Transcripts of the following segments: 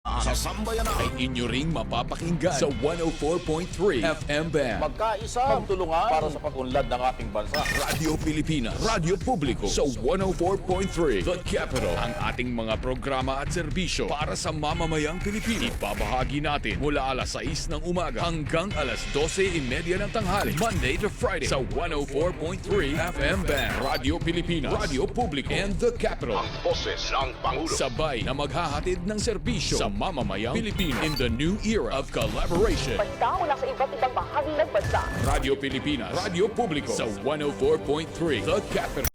Sa sambayan na ay inyo ring mapapakinggan sa 104.3 FM band. magkaisa magtulungan para sa pag-unlad ng ating bansa. Radio Pilipinas, Radio Publiko sa 104.3 The Capital. Ang ating mga programa at serbisyo para sa mamamayang Pilipino. Ibabahagi natin mula alas 6 ng umaga hanggang alas 12:30 ng tanghali. Monday to Friday sa 104.3 FM band. Radio Pilipinas, Radio Publiko, and The Capital. Ang boses ng Pangulo. Sabay na maghahatid ng serbisyo sa mamamayang Pilipino in the new era of collaboration. Basta mula sa iba't ibang bahagi ng bansa. Radio Pilipinas, Radio Publiko sa 104.3 The Capital.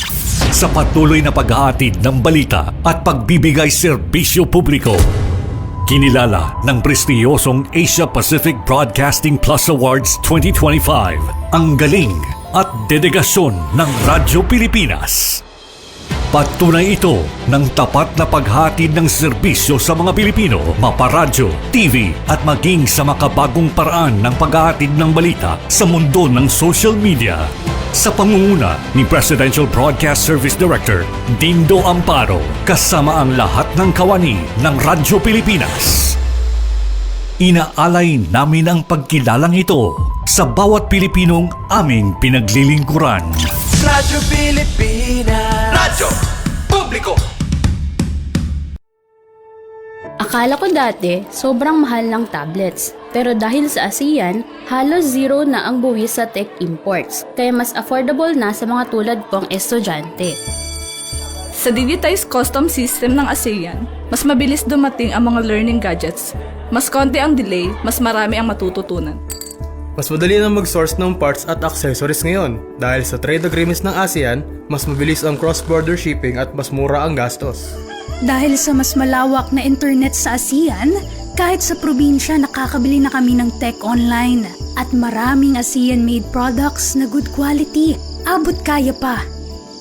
Sa patuloy na paghahatid ng balita at pagbibigay serbisyo publiko, kinilala ng prestiyosong Asia Pacific Broadcasting Plus Awards 2025 ang galing at dedigasyon ng Radyo Pilipinas. Patunay ito ng tapat na paghatid ng serbisyo sa mga Pilipino, maparadyo, TV at maging sa makabagong paraan ng paghahatid ng balita sa mundo ng social media. Sa pangunguna ni Presidential Broadcast Service Director Dindo Amparo, kasama ang lahat ng kawani ng Radyo Pilipinas. Inaalay namin ang pagkilalang ito sa bawat Pilipinong aming pinaglilingkuran. Radyo Pilipinas, Radyo Publiko. Akala ko dati, sobrang mahal ng tablets. Pero dahil sa ASEAN, halos zero na ang buwis sa tech imports. Kaya mas affordable na sa mga tulad kong estudyante. Sa digitized custom system ng ASEAN, mas mabilis dumating ang mga learning gadgets. Mas konti ang delay, mas marami ang matututunan. Mas madali na mag-source ng parts at accessories ngayon dahil sa trade agreements ng ASEAN, mas mabilis ang cross-border shipping at mas mura ang gastos. Dahil sa mas malawak na internet sa ASEAN, kahit sa probinsya nakakabili na kami ng tech online at maraming ASEAN-made products na good quality. Abot kaya pa.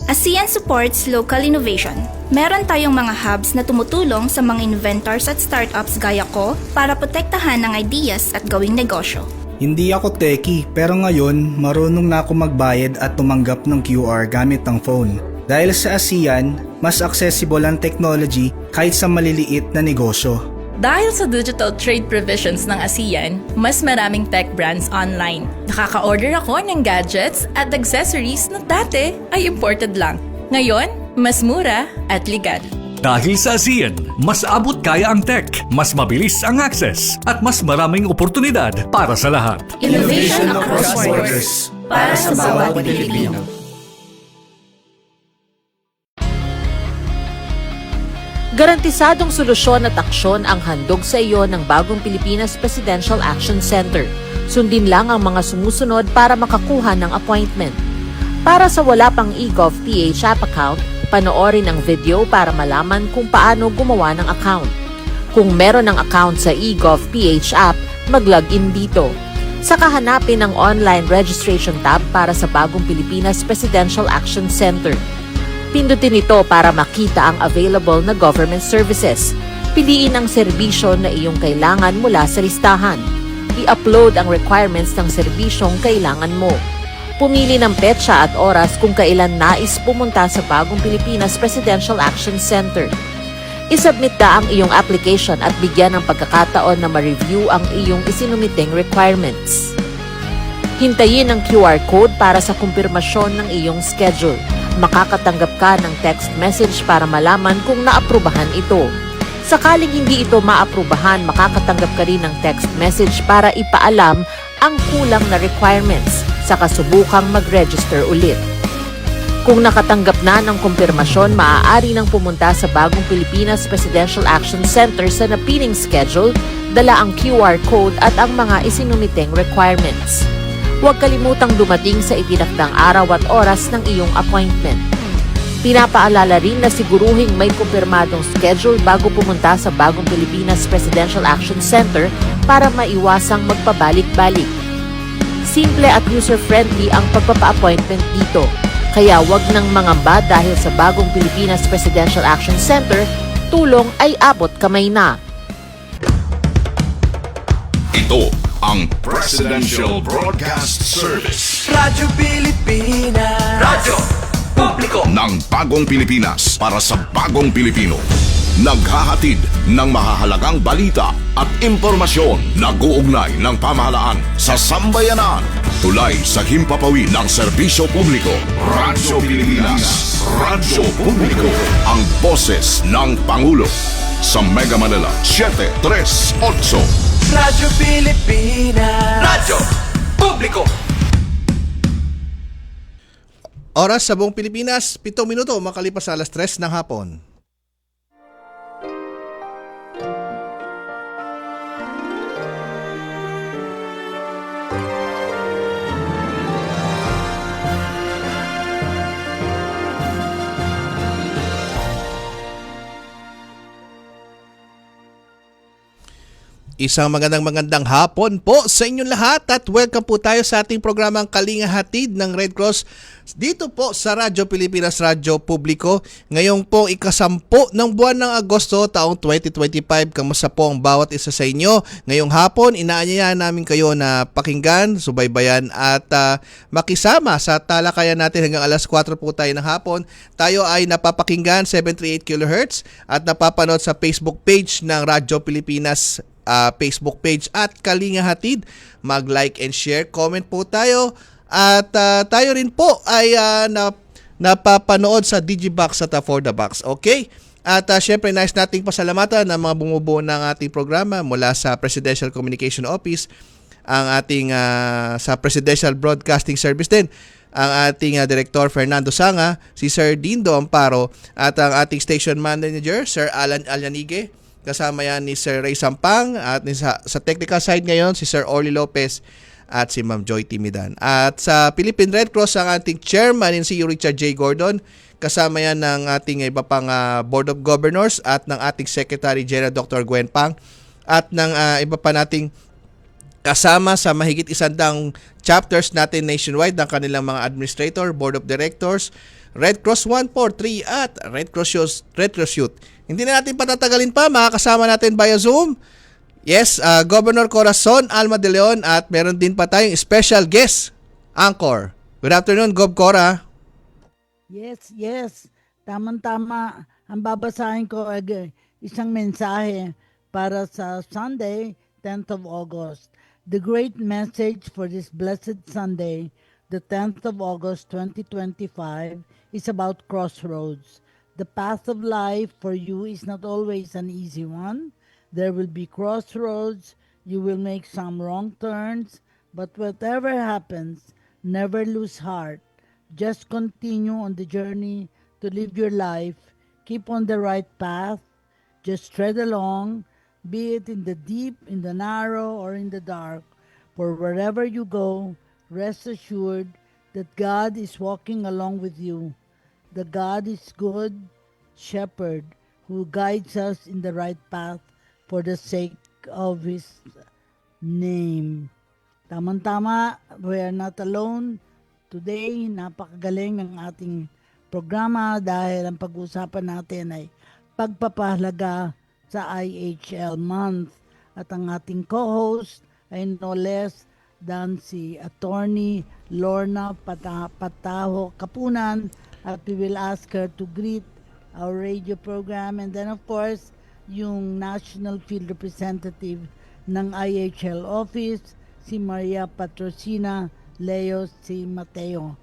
ASEAN supports local innovation. Meron tayong mga hubs na tumutulong sa mga inventors at startups gaya ko para protektahan ang ideas at gawing negosyo. Hindi ako techie pero ngayon marunong na ako magbayad at tumanggap ng QR gamit ang phone. Dahil sa ASEAN, mas accessible ang technology kahit sa maliliit na negosyo. Dahil sa digital trade provisions ng ASEAN, mas maraming tech brands online. Nakaka-order ako ng gadgets at accessories na dati ay imported lang. Ngayon, mas mura at legal. Dahil sa ASEAN, mas abot kaya ang tech, mas mabilis ang access, at mas maraming oportunidad para sa lahat. Innovation across borders para sa bawat Pilipino. Garantisadong solusyon at aksyon ang handog sa iyo ng bagong Pilipinas Presidential Action Center. Sundin lang ang mga sumusunod para makakuha ng appointment. Para sa wala pang eGov.ph app account, panoorin ang video para malaman kung paano gumawa ng account. Kung meron ng account sa eGov.ph app, mag-login dito. Saka hanapin ang online registration tab para sa bagong Pilipinas Presidential Action Center. Pindutin ito para makita ang available na government services. Piliin ang serbisyo na iyong kailangan mula sa listahan. I-upload ang requirements ng serbisyong kailangan mo. Pumili ng petsa at oras kung kailan nais pumunta sa bagong Pilipinas Presidential Action Center. I-submit na ang iyong application at bigyan ng pagkakataon na ma-review ang iyong isinumiting requirements. Hintayin ang QR code para sa kumpirmasyon ng iyong schedule. Makakatanggap ka ng text message para malaman kung naaprubahan ito. Sakaling hindi ito maaprubahan, makakatanggap ka rin ng text message para ipaalam ang kulang na requirements sa kasubukang mag-register ulit. Kung nakatanggap na ng kumpirmasyon, maaari nang pumunta sa bagong Pilipinas Presidential Action Center sa napiling schedule, dala ang QR code at ang mga isinumiting requirements. Huwag kalimutang dumating sa itinakdang araw at oras ng iyong appointment. Pinapaalala rin na siguruhing may kumpirmadong schedule bago pumunta sa bagong Pilipinas Presidential Action Center para maiwasang magpabalik-balik. Simple at user-friendly ang pagpapa-appointment dito. Kaya wag nang mangamba dahil sa bagong Pilipinas Presidential Action Center, tulong ay abot kamay na. Ito ang Presidential Broadcast Service. Radyo Pilipinas, Radyo Publiko ng bagong Pilipinas para sa bagong Pilipino. Naghahatid ng mahahalagang balita at impormasyon. Nag-uugnay ng pamahalaan sa sambayanan. Tulay sa himpapawid ng serbisyo publiko. Radyo Pilipinas. Radyo Publiko. Ang boses ng Pangulo. Sa Mega Manila, 738. Radyo Pilipinas. Radyo Publiko. Oras sa buong Pilipinas, 7 minuto makalipas sa alas 3 ng hapon. Isang magandang hapon po sa inyong lahat at welcome po tayo sa ating programang Kalinga Hatid ng Red Cross dito po sa Radyo Pilipinas, Radyo Publiko. Ngayong po ikasampu ng buwan ng Agosto taong 2025. Kamusta po ang bawat isa sa inyo? Ngayong hapon, inaanyayahan namin kayo na pakinggan, subaybayan at makisama sa talakayan natin hanggang alas 4 po tayo ng hapon. Tayo ay napapakinggan 738 kHz at napapanood sa Facebook page ng Radyo Pilipinas Facebook page at Kalinga Hatid. Mag-like and share, comment po tayo at tayo rin po ay napapanood sa Digibox at For The Box. Okay? At syempre nais nating pasalamatan ng mga bumubuo ng ating programa mula sa Presidential Communication Office, ang ating sa Presidential Broadcasting Service din, ang ating Director Fernando Sanga, si Sir Dindo Amparo at ang ating Station Manager Sir Alan Alyanige. Kasama yan ni Sir Ray Sampang at sa technical side ngayon si Sir Orly Lopez at si Ma'am Joy Timidan. At sa Philippine Red Cross ang ating chairman si Richard J. Gordon. Kasama yan ng ating iba pang Board of Governors at ng ating Secretary General Dr. Gwen Pang at ng iba pa nating kasama sa mahigit 100 chapters natin nationwide ng kanilang mga administrator, Board of Directors, Red Cross 143 at Red Cross Youth. Hindi na natin patatagalin pa, makakasama natin via Zoom. Yes, Governor Corazon Alma de Leon at meron din pa tayong special guest, Anchor. Good afternoon, Gov Cora. Yes. Tama-tama. Ang babasahin ko ay isang mensahe para sa Sunday, 10th of August. The great message for this blessed Sunday, the 10th of August 2025, is about crossroads. The path of life for you is not always an easy one. There will be crossroads. You will make some wrong turns. But whatever happens, never lose heart. Just continue on the journey to live your life. Keep on the right path. Just tread along, be it in the deep, in the narrow, or in the dark. For wherever you go, rest assured that God is walking along with you. The God is good shepherd who guides us in the right path for the sake of His name. Tamang-tama, we are not alone. Today, napakagaling ng ating programa dahil ang pag-uusapan natin ay pagpapahalaga sa IHL Month. At ang ating co-host ay no less than si Attorney Lorna Pataho Kapunan. At we will ask her to greet our radio program. And then of course, yung National Field Representative ng IHL Office, si Maria Patrocina Leo si Mateo.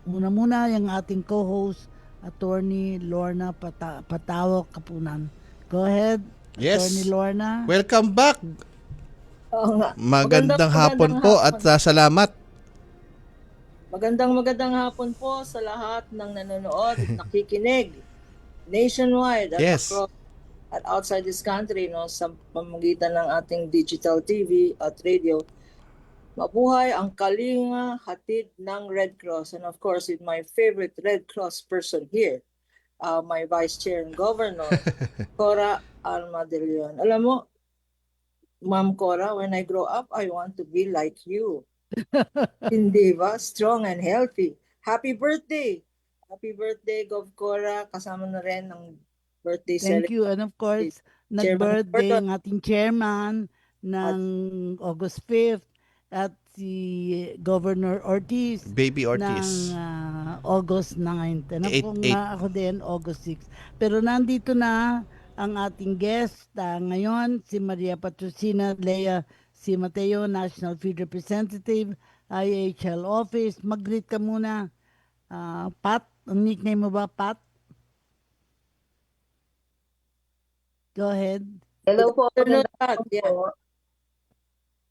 Muna yung ating co-host, Attorney Lorna Pataho Kapunan. Go ahead, Yes. Attorney Lorna. Welcome back. Magandang hapon po at salamat. Magandang hapon po sa lahat ng nanonood at nakikinig nationwide at across at outside this country, no, sa pamamagitan ng ating digital TV at radio. Mabuhay ang Kalinga Hatid ng Red Cross, and of course with my favorite Red Cross person here, my Vice Chair and Governor, Cora Alma de Leon. Alam mo, Ma'am Cora, when I grow up, I want to be like you. Hindi ba? Strong and healthy. Happy birthday! Happy birthday, Gov Cora. Kasama na rin ng birthday celebration. Thank you. And of course, nag-birthday ang ating chairman ng August 5th at si Governor Ortiz. Baby Ortiz. Ng August 9. Kung 8. ako din, August 6. Pero nandito na ang ating guest ngayon, si Maria Patrocina Lea C. Mateo, National Field Representative, IHL Office. Mag-greet ka muna. Pat, ang nickname mo ba, Pat? Go ahead. Hello po. Hello, Magandang Pat. hapon po.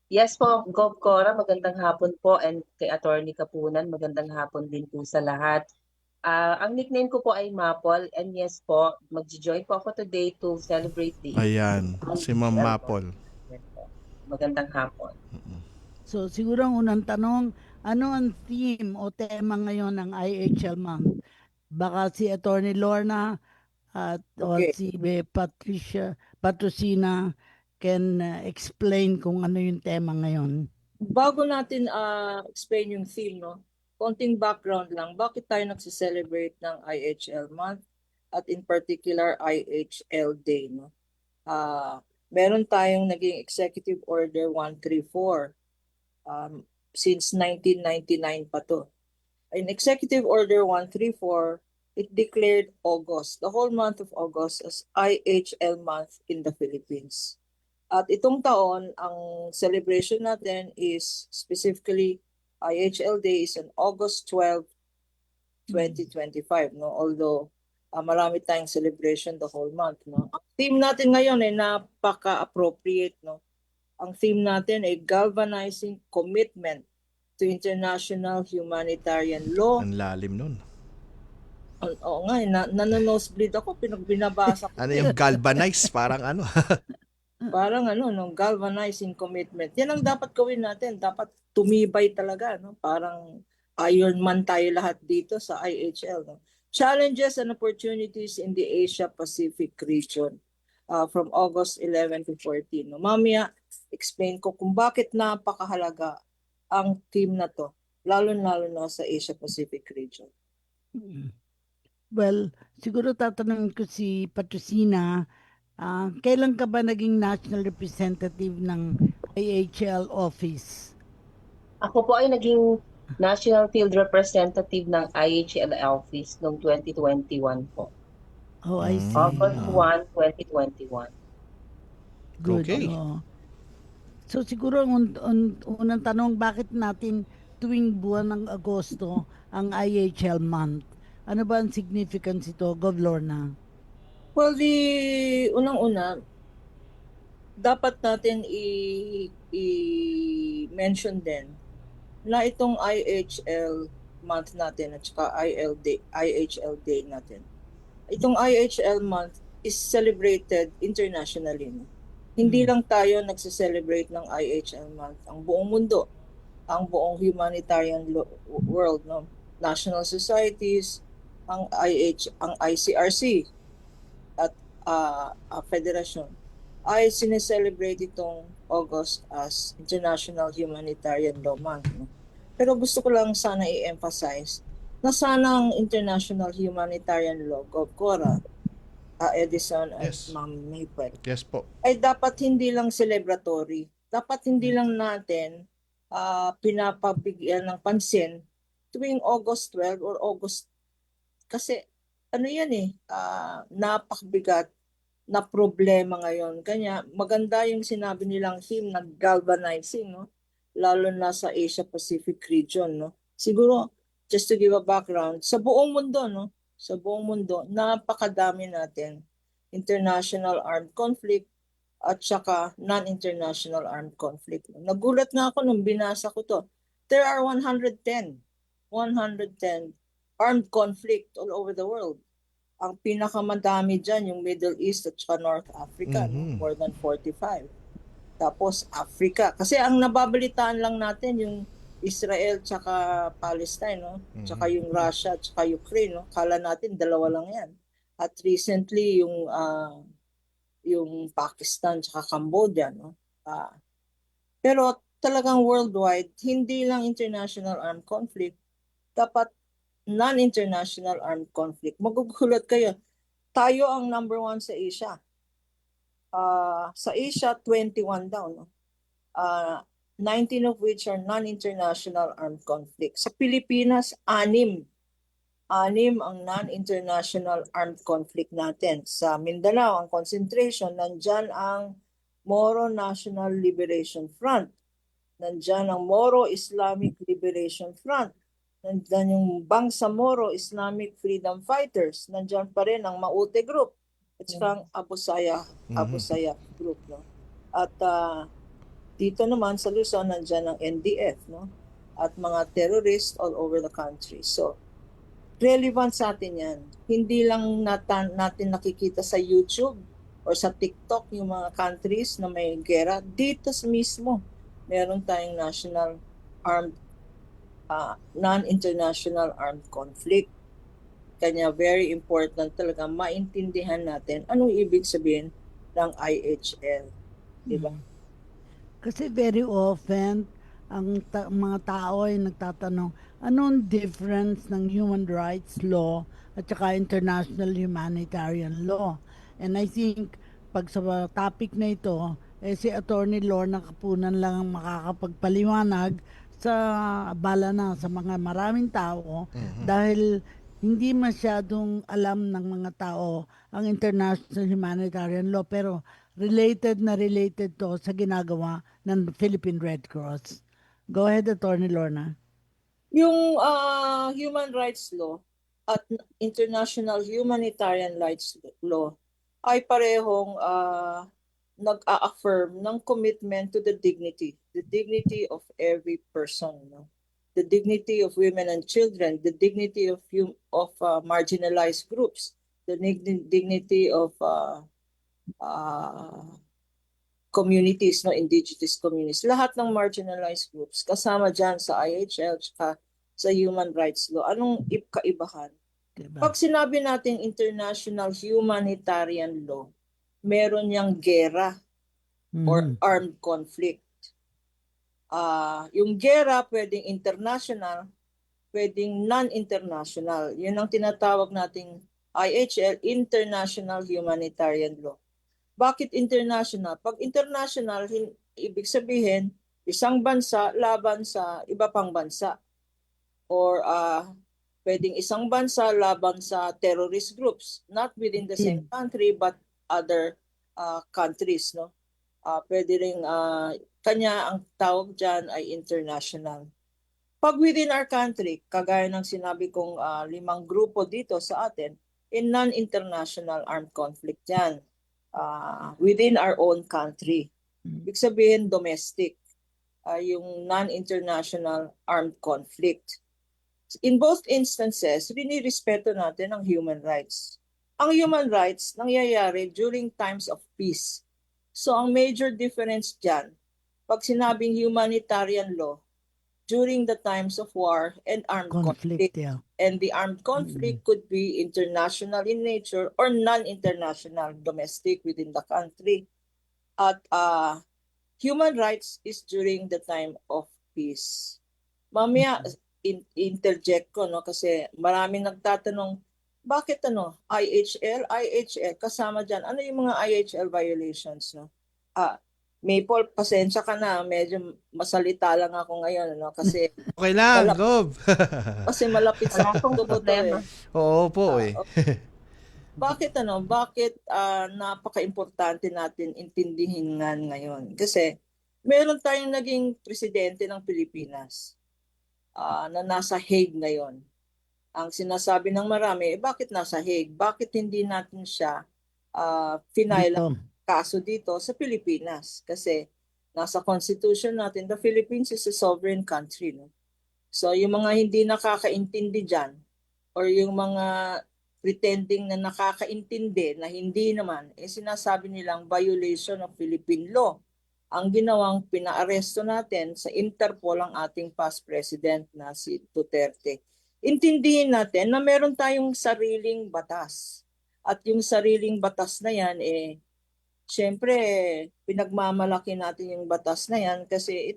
Yes po, Gov Cora, magandang hapon po, and kay Attorney Kapunan, magandang hapon din po sa lahat. Ang nickname ko po ay Mapol, and yes po, mag-join po ako today to celebrate the Ayan, si Ma'am Mapol. Magandang hapon. So siguro ang unang tanong, ano ang theme o tema ngayon ng IHL Month? Baka si Attorney Lorna at o si Patrocina can explain kung ano yung tema ngayon. Bago natin explain yung theme, no? Konting background lang. Bakit tayo nagse-celebrate ng IHL month at in particular IHL Day, no? Meron tayong naging Executive Order 134 since 1999 pa to. In Executive Order 134, it declared August, the whole month of August, as IHL month in the Philippines. At itong taon, ang celebration natin is specifically IHL Day is on August 12, 2025. No? Although marami tayong celebration the whole month. No? Ang theme natin ngayon ay napaka-appropriate. No? Ang theme natin ay galvanizing commitment to international humanitarian law. Ang lalim nun. Oo nga, nanonosebleed ako, binabasa ko. Ano yung galvanize? Parang ano? Parang no, galvanizing commitment. Yan ang dapat gawin natin. Dapat tumibay talaga. No? Parang Iron Man tayo lahat dito sa IHL. No? Challenges and opportunities in the Asia-Pacific region from August 11 to 14. No? Mamaya, explain ko kung bakit napakahalaga ang team na to, lalo-lalo na sa Asia-Pacific region. Well, siguro tatanungin ko si Patrocina, kailan ka ba naging national representative ng IHL office? Ako po ay naging National Field Representative ng IHL office noong 2021 po. Oh, I see. August 1, 2021. Good. Okay. So siguro ang unang tanong, bakit natin tuwing buwan ng Agosto ang IHL month? Ano ba ang significance ito, Gov. Lorna? Well, unang-una, dapat natin i-mention din na itong IHL month natin at saka IHL Day natin. Itong IHL month is celebrated internationally. No? Hindi lang tayo nagse-celebrate ng IHL month. Ang buong mundo, ang buong humanitarian world, no? National societies, ang ICRC, at federation ay sineselebrate itong August as International Humanitarian Law Month. No? Pero gusto ko lang sana i-emphasize na sana ang International Humanitarian Law, Gov. Cora, Edison at Ma'am Maple, Yes po. ay dapat hindi lang celebratory. Dapat hindi lang natin pinapabigyan ng pansin tuwing August 12 or August. Kasi ano yan napakabigat na problema ngayon. Kanya maganda yung sinabi nilang theme na galvanizing, no? Lalo na sa Asia-Pacific region. No? Siguro, just to give a background, sa buong mundo, no? Sa buong mundo, napakadami natin international armed conflict at saka non-international armed conflict. Nagulat nga ako nung binasa ko to. There are 110 armed conflict all over the world. Ang pinakamadami dyan, yung Middle East at saka North Africa, no? More than 45. Tapos Africa. Kasi ang nababalitaan lang natin yung Israel tsaka Palestine, no? Tsaka yung Russia tsaka Ukraine, no? Kala natin dalawa lang yan. At recently yung Pakistan tsaka Cambodia, no? Pero talagang worldwide, hindi lang international armed conflict, dapat non-international armed conflict. Magugulat kayo. Tayo ang number 1 sa Asia. Sa Asia, 21 daw, no? 19 of which are non-international armed conflicts. Sa Pilipinas, 6 ang non-international armed conflict natin. Sa Mindanao, ang concentration, nandyan ang Moro National Liberation Front. Nandyan ang Moro Islamic Liberation Front. Nandyan yung Bangsamoro Islamic Freedom Fighters. Nandyan pa rin ang Maute Group. At saka ang Abu Sayyaf Group. No? At dito naman sa Luzon, nandyan ang NDF. No? At mga terrorists all over the country. So, relevant sa atin yan. Hindi lang natin nakikita sa YouTube or sa TikTok yung mga countries na may gera. Dito mismo, meron tayong non-international armed conflict. Kanya very important talaga maintindihan natin anong ibig sabihin ng IHL. Diba? Kasi very often, ang mga tao ay nagtatanong, anong difference ng human rights law at saka international humanitarian law? And I think, pag sa topic na ito, si Attorney Lorna Kapunan lang ang makakapagpaliwanag sa bala na sa mga maraming tao dahil hindi masyadong alam ng mga tao ang international humanitarian law pero related to sa ginagawa ng Philippine Red Cross. Go ahead, Attorney Lorna. Yung human rights law at international humanitarian rights law ay parehong nag-a-affirm ng commitment to the dignity of every person, no? The dignity of women and children, the dignity of marginalized groups, the dignity of communities, no, indigenous communities, lahat ng marginalized groups kasama dyan sa IHL at sa human rights law. Anong kaibahan? Diba? Pag sinabi natin international humanitarian law, meron niyang gera or armed conflict. Yung gera pwedeng international, pwedeng non-international. Yun ang tinatawag nating IHL, International Humanitarian Law. Bakit international? Pag international, ibig sabihin, isang bansa laban sa iba pang bansa. Or pwedeng isang bansa laban sa terrorist groups, not within the same country but other countries, no? Pwede ring kanya ang tawag dyan ay international. Pag within our country, kagaya ng sinabi kong 5 grupo dito sa atin, in non-international armed conflict yan. Within our own country. Ibig sabihin domestic, yung non-international armed conflict. In both instances, rinirespeto natin ang human rights. Ang human rights nangyayari during times of peace. So ang major difference dyan, pag sinabing humanitarian law, during the times of war and armed conflict. Yeah. And the armed conflict could be international in nature or non-international, domestic within the country. At human rights is during the time of peace. Mamaya, interject ko, no, kasi maraming nagtatanong, bakit IHL, kasama dyan. Ano yung mga IHL violations, no? Maple, pasensya ka na, medyo masalita lang ako ngayon, no? Kasi okay lang, Gob. Kasi malapit sa akong problema. Oo po eh. Okay. Bakit napaka-importante natin intindihin ngayon? Kasi meron tayong naging presidente ng Pilipinas na nasa Hague ngayon. Ang sinasabi ng marami, bakit nasa Hague? Bakit hindi natin siya final kaso dito sa Pilipinas? Kasi nasa constitution natin, the Philippines is a sovereign country. No? So yung mga hindi nakakaintindi dyan, or yung mga pretending na nakakaintindi na hindi naman, sinasabi nilang violation of Philippine law. Ang ginawang pinaaresto natin sa Interpol ang ating past president na si Duterte. Intindihin natin na meron tayong sariling batas. At yung sariling batas na yan, syempre, pinagmamalaki natin yung batas na yan kasi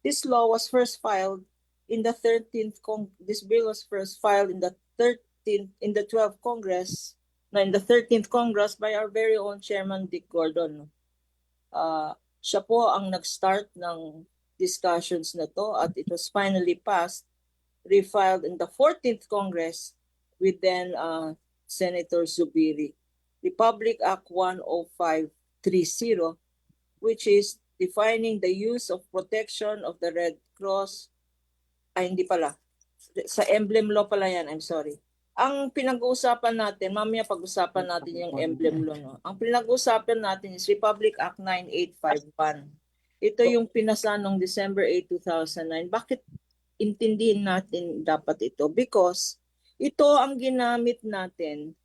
this law was first filed in the 13th, this bill was first filed in the 12th Congress, in the 13th Congress by our very own Chairman Dick Gordon. Siya po ang nag-start ng discussions na to at it was finally passed, refiled in the 14th Congress with then Senator Zubiri. Republic Act 10530, which is defining the use of protection of the Red Cross. Ay, hindi pala. Sa emblem law pala yan, I'm sorry. Ang pinag-uusapan natin, mamaya pag-usapan natin yung emblem law. No? Ang pinag-uusapan natin is Republic Act 9851. Ito yung pinasa noong December 8, 2009. Bakit intindihin natin dapat ito? Because ito ang ginamit natin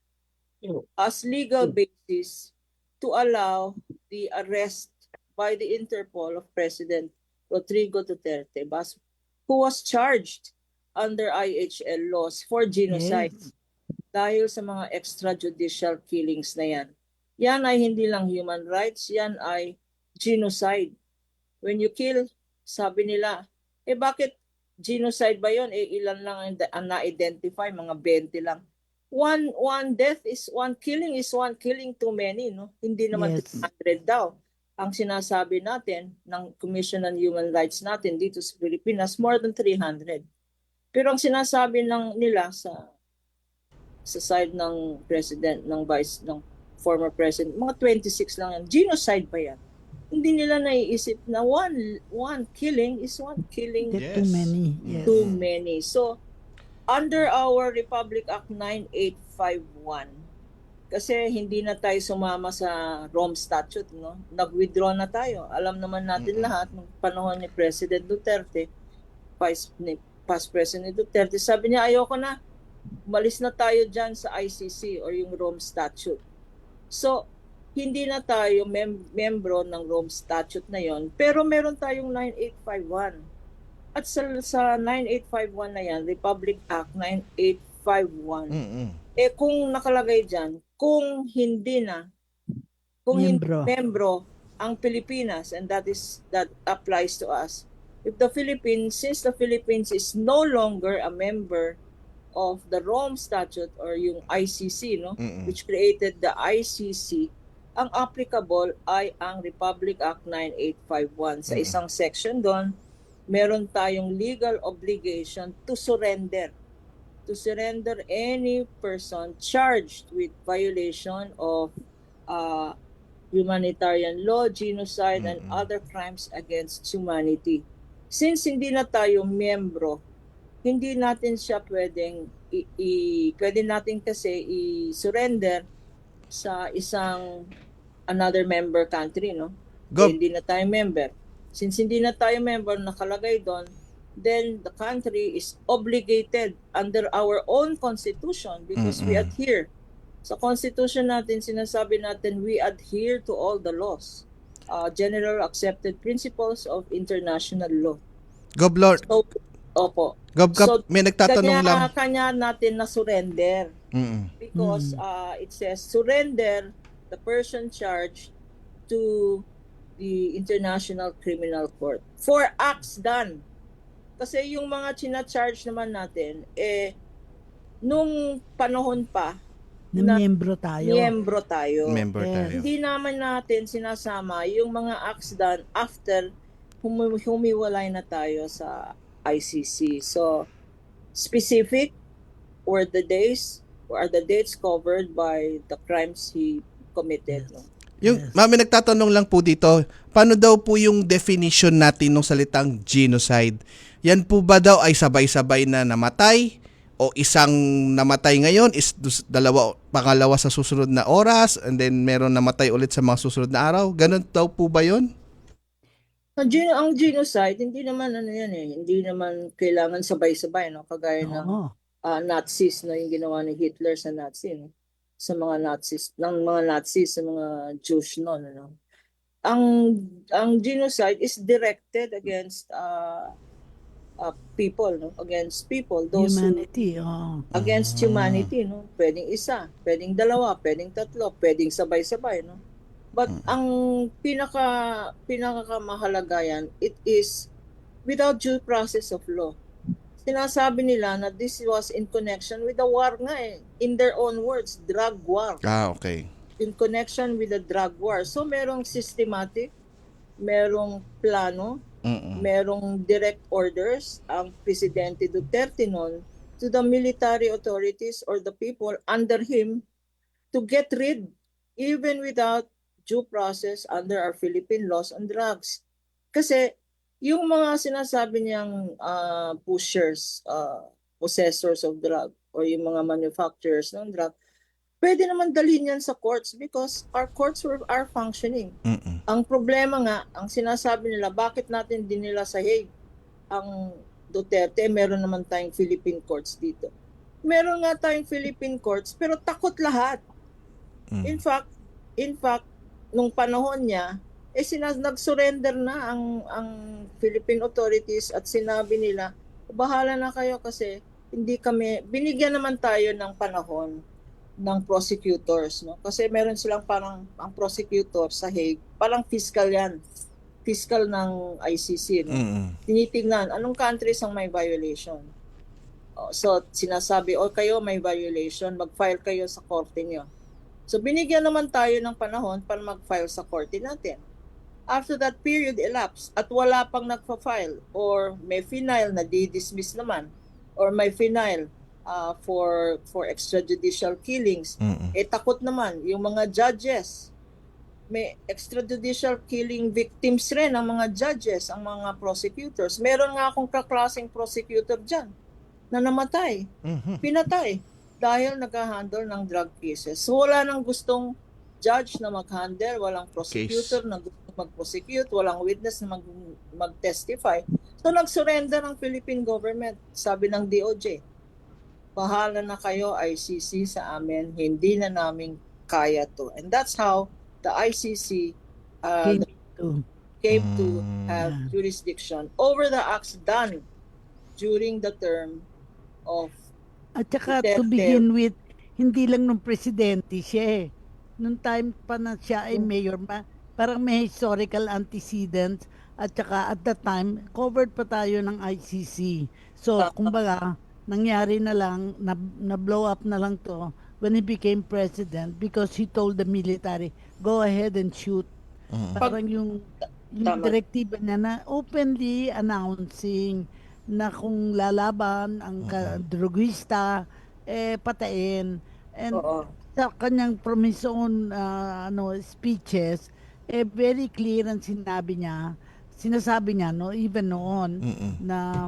as legal basis to allow the arrest by the Interpol of President Rodrigo Duterte, who was charged under IHL laws for genocide. Yes. Dahil sa mga extrajudicial killings na yan. Yan ay hindi lang human rights, yan ay genocide. When you kill, sabi nila, bakit genocide ba yun? Ilan lang ang na-identify, mga 20 lang. One death is one killing too many, no? Hindi naman 300 daw. Ang sinasabi natin ng Commission on Human Rights natin dito sa Pilipinas, more than 300. Pero ang sinasabi nila sa side ng president, ng former president, mga 26 lang yan. Genocide ba yan? Hindi nila naiisip na one killing is one killing. Yes. Too many. Yes. Too many. So, under our Republic Act 9851, kasi hindi na tayo sumama sa Rome Statute, no? Nag-withdraw na tayo. Alam naman natin lahat, ng panahon ni President Duterte, Past President Duterte, sabi niya, ayoko na, umalis na tayo dyan sa ICC or yung Rome Statute. So, hindi na tayo membro ng Rome Statute na yon, pero meron tayong 9851. At sa 9851 na yan, Republic Act 9851, kung nakalagay dyan, kung hindi membro ang Pilipinas, and that applies to us, since the Philippines is no longer a member of the Rome Statute or yung ICC, no, which created the ICC, ang applicable ay ang Republic Act 9851. Sa isang section doon, meron tayong legal obligation to surrender any person charged with violation of humanitarian law, genocide, and other crimes against humanity. Since hindi na tayo miyembro, hindi natin siya pwede natin kasi i-surrender sa another member country, no? Hindi na tayo member. Since hindi na tayo member, nakalagay doon, then the country is obligated under our own constitution because we adhere. Sa constitution natin, sinasabi natin, we adhere to all the laws, general accepted principles of international law. Goblord. So, opo. May nagtatanong lang. Kanya natin na surrender. Because it says, surrender the person charged to the International Criminal Court for acts done. Kasi yung mga china-charge naman natin, nung panahon pa, miyembro tayo. Hindi naman natin sinasama yung mga acts done after humiwalay na tayo sa ICC. So, specific were the dates covered by the crimes he committed. No? Mami, nagtatanong lang po dito, paano daw po yung definition natin ng salitang genocide? Yan po ba daw ay sabay-sabay na namatay? O isang namatay ngayon, pangalawa sa susunod na oras, and then meron namatay ulit sa mga susunod na araw? Ganun daw po ba yun? Ang genocide, hindi naman hindi naman kailangan sabay-sabay, no? Kagaya ng Nazis, no? Yung ginawa ni Hitler sa Nazi, no? Sa mga Nazis, sa mga Jews noon, no? Ang genocide is directed against people, no? Against people, those humanity, against humanity, no? Pwedeng isa, pwedeng dalawa, pwedeng tatlo, pwedeng sabay-sabay, no? But ang pinakamahalaga yan, it is without due process of law. Sinasabi nila na this was in connection with the war nga in their own words, drug war. Okay. In connection with the drug war. So merong systematic, merong plano, merong direct orders ang Presidente Duterte noon to the military authorities or the people under him to get rid, even without due process under our Philippine laws on drugs. Kasi yung mga sinasabi niyang pushers, possessors of drug, or yung mga manufacturers ng drug, pwede naman dalhin yan sa courts because our courts are functioning. Ang problema nga, ang sinasabi nila, bakit natin din nila sa Hague ang Duterte, meron naman tayong Philippine courts dito. Meron nga tayong Philippine courts, pero takot lahat. In fact, nung panahon niya, nag-surrender na ang Philippine authorities at sinabi nila, bahala na kayo kasi binigyan naman tayo ng panahon ng prosecutors, no? Kasi meron silang parang ang prosecutor sa Hague, parang fiscal yan. Fiscal ng ICC, no? Tinitingnan anong countries ang may violation. So sinasabi, kayo may violation, mag-file kayo sa korte niyo. So binigyan naman tayo ng panahon para mag-file sa korte natin. After that period elapsed at wala pang nagpa-file or may final na di-dismiss naman or may final for extrajudicial killings, takot naman yung mga judges. May extrajudicial killing victims rin ang mga judges, ang mga prosecutors. Meron nga akong kaklaseng prosecutor dyan na namatay, pinatay dahil nag-handle ng drug cases. So wala nang gustong judge na mag-handle, walang prosecutor na gustong mag-prosecute, walang witness na mag-testify. So nag-surrender ang Philippine government, sabi ng DOJ. Bahala na kayo ICC sa amin, hindi na namin kaya to. And that's how the ICC came to have jurisdiction over the acts done during the term of At saka Duterte. to begin with, hindi lang nung presidente siya eh. Nung time pa na siya ay mayor, parang may historical antecedents at saka at that time, covered pa tayo ng ICC. So, kumbaga, nangyari na lang, na-blow up na lang to when he became president because he told the military, go ahead and shoot. Parang yung direktiba niya na openly announcing na kung lalaban ang drugista, patayin. And sa kanyang promission speeches, very clear ang sinasabi niya, no, even noon, na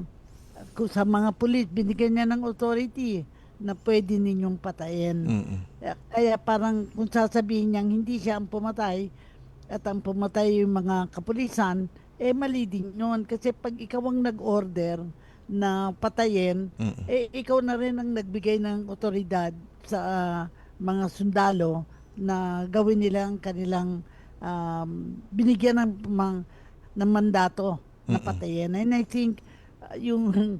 kung sa mga pulis, binigyan niya ng authority na pwede ninyong patayin. Kaya parang kung sasabihin niyang hindi siya ang pumatay at ang pumatay yung mga kapulisan, mali din yun. Kasi pag ikaw ang nag-order na patayin, ikaw na rin ang nagbigay ng otoridad sa mga sundalo na gawin nila ang kanilang binigyan ng mandato na patayin. And I think yung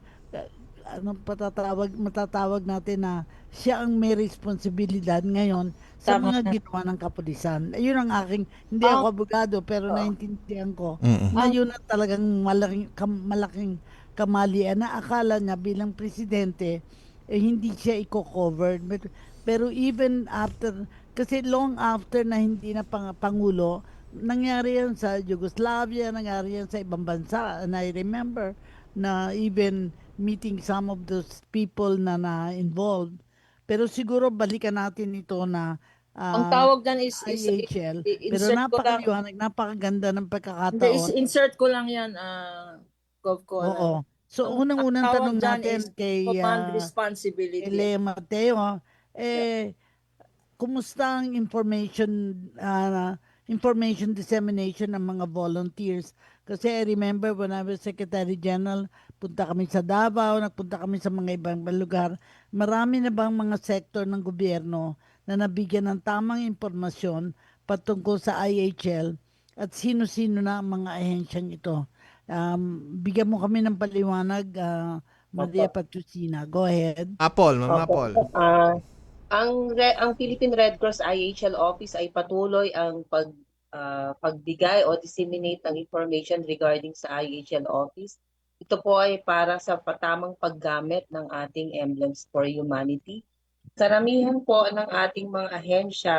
matatawag natin na siya ang may responsibilidad ngayon sa mga ginawa ng kapulisan. Ayun ang aking, hindi ako abogado pero naintindihan ko na yun ang talagang malaking kamalian na akala niya bilang presidente hindi siya i-covered. Pero even after, kasi long after na hindi na pangulo, nangyari yan sa Yugoslavia, nangyari yan sa ibang bansa. And I remember na even meeting some of those people na involved. Pero siguro balikan natin ito na ang tawag dyan is IHL. Pero napakaliwanag, napakaganda ng pagkakataon. Insert ko lang yan, Gov. Oo. So unang-unang tanong natin kay command responsibility. Ele Mateo, kumusta ang information dissemination ng mga volunteers? Kasi I remember when I was Secretary General, punta kami sa Davao, nagpunta kami sa mga ibang lugar. Marami na bang mga sektor ng gobyerno na nabigyan ng tamang impormasyon patungkol sa IHL at sino-sino na ang mga ahensyang ito? Bigyan mo kami ng paliwanag, Maria Patricina. Go ahead. Ma'am Apple. Ang Philippine Red Cross IHL office ay patuloy ang pagbigay o disseminate ng information regarding sa IHL office. Ito po ay para sa patamang paggamit ng ating emblems for humanity. Karamihan po ng ating mga ahensya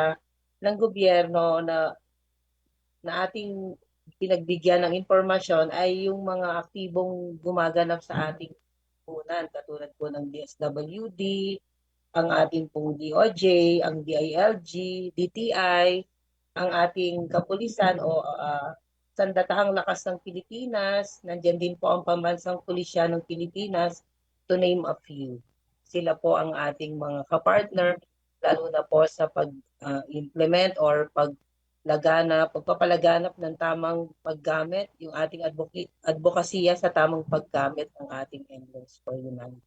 ng gobyerno na ating pinagbigyan ng impormasyon ay yung mga aktibong gumaganap sa ating punan, katulad po ng DSWD, ang ating pong DOJ, ang DILG, DTI, ang ating kapulisan o Sandatahang Lakas ng Pilipinas, nandiyan din po ang Pambansang Pulisya ng Pilipinas, to name a few. Sila po ang ating mga kapartner, lalo na po sa pag-implement or pagpapalaganap ng tamang paggamit, yung ating advokasya sa tamang paggamit ng ating emblems for humanity.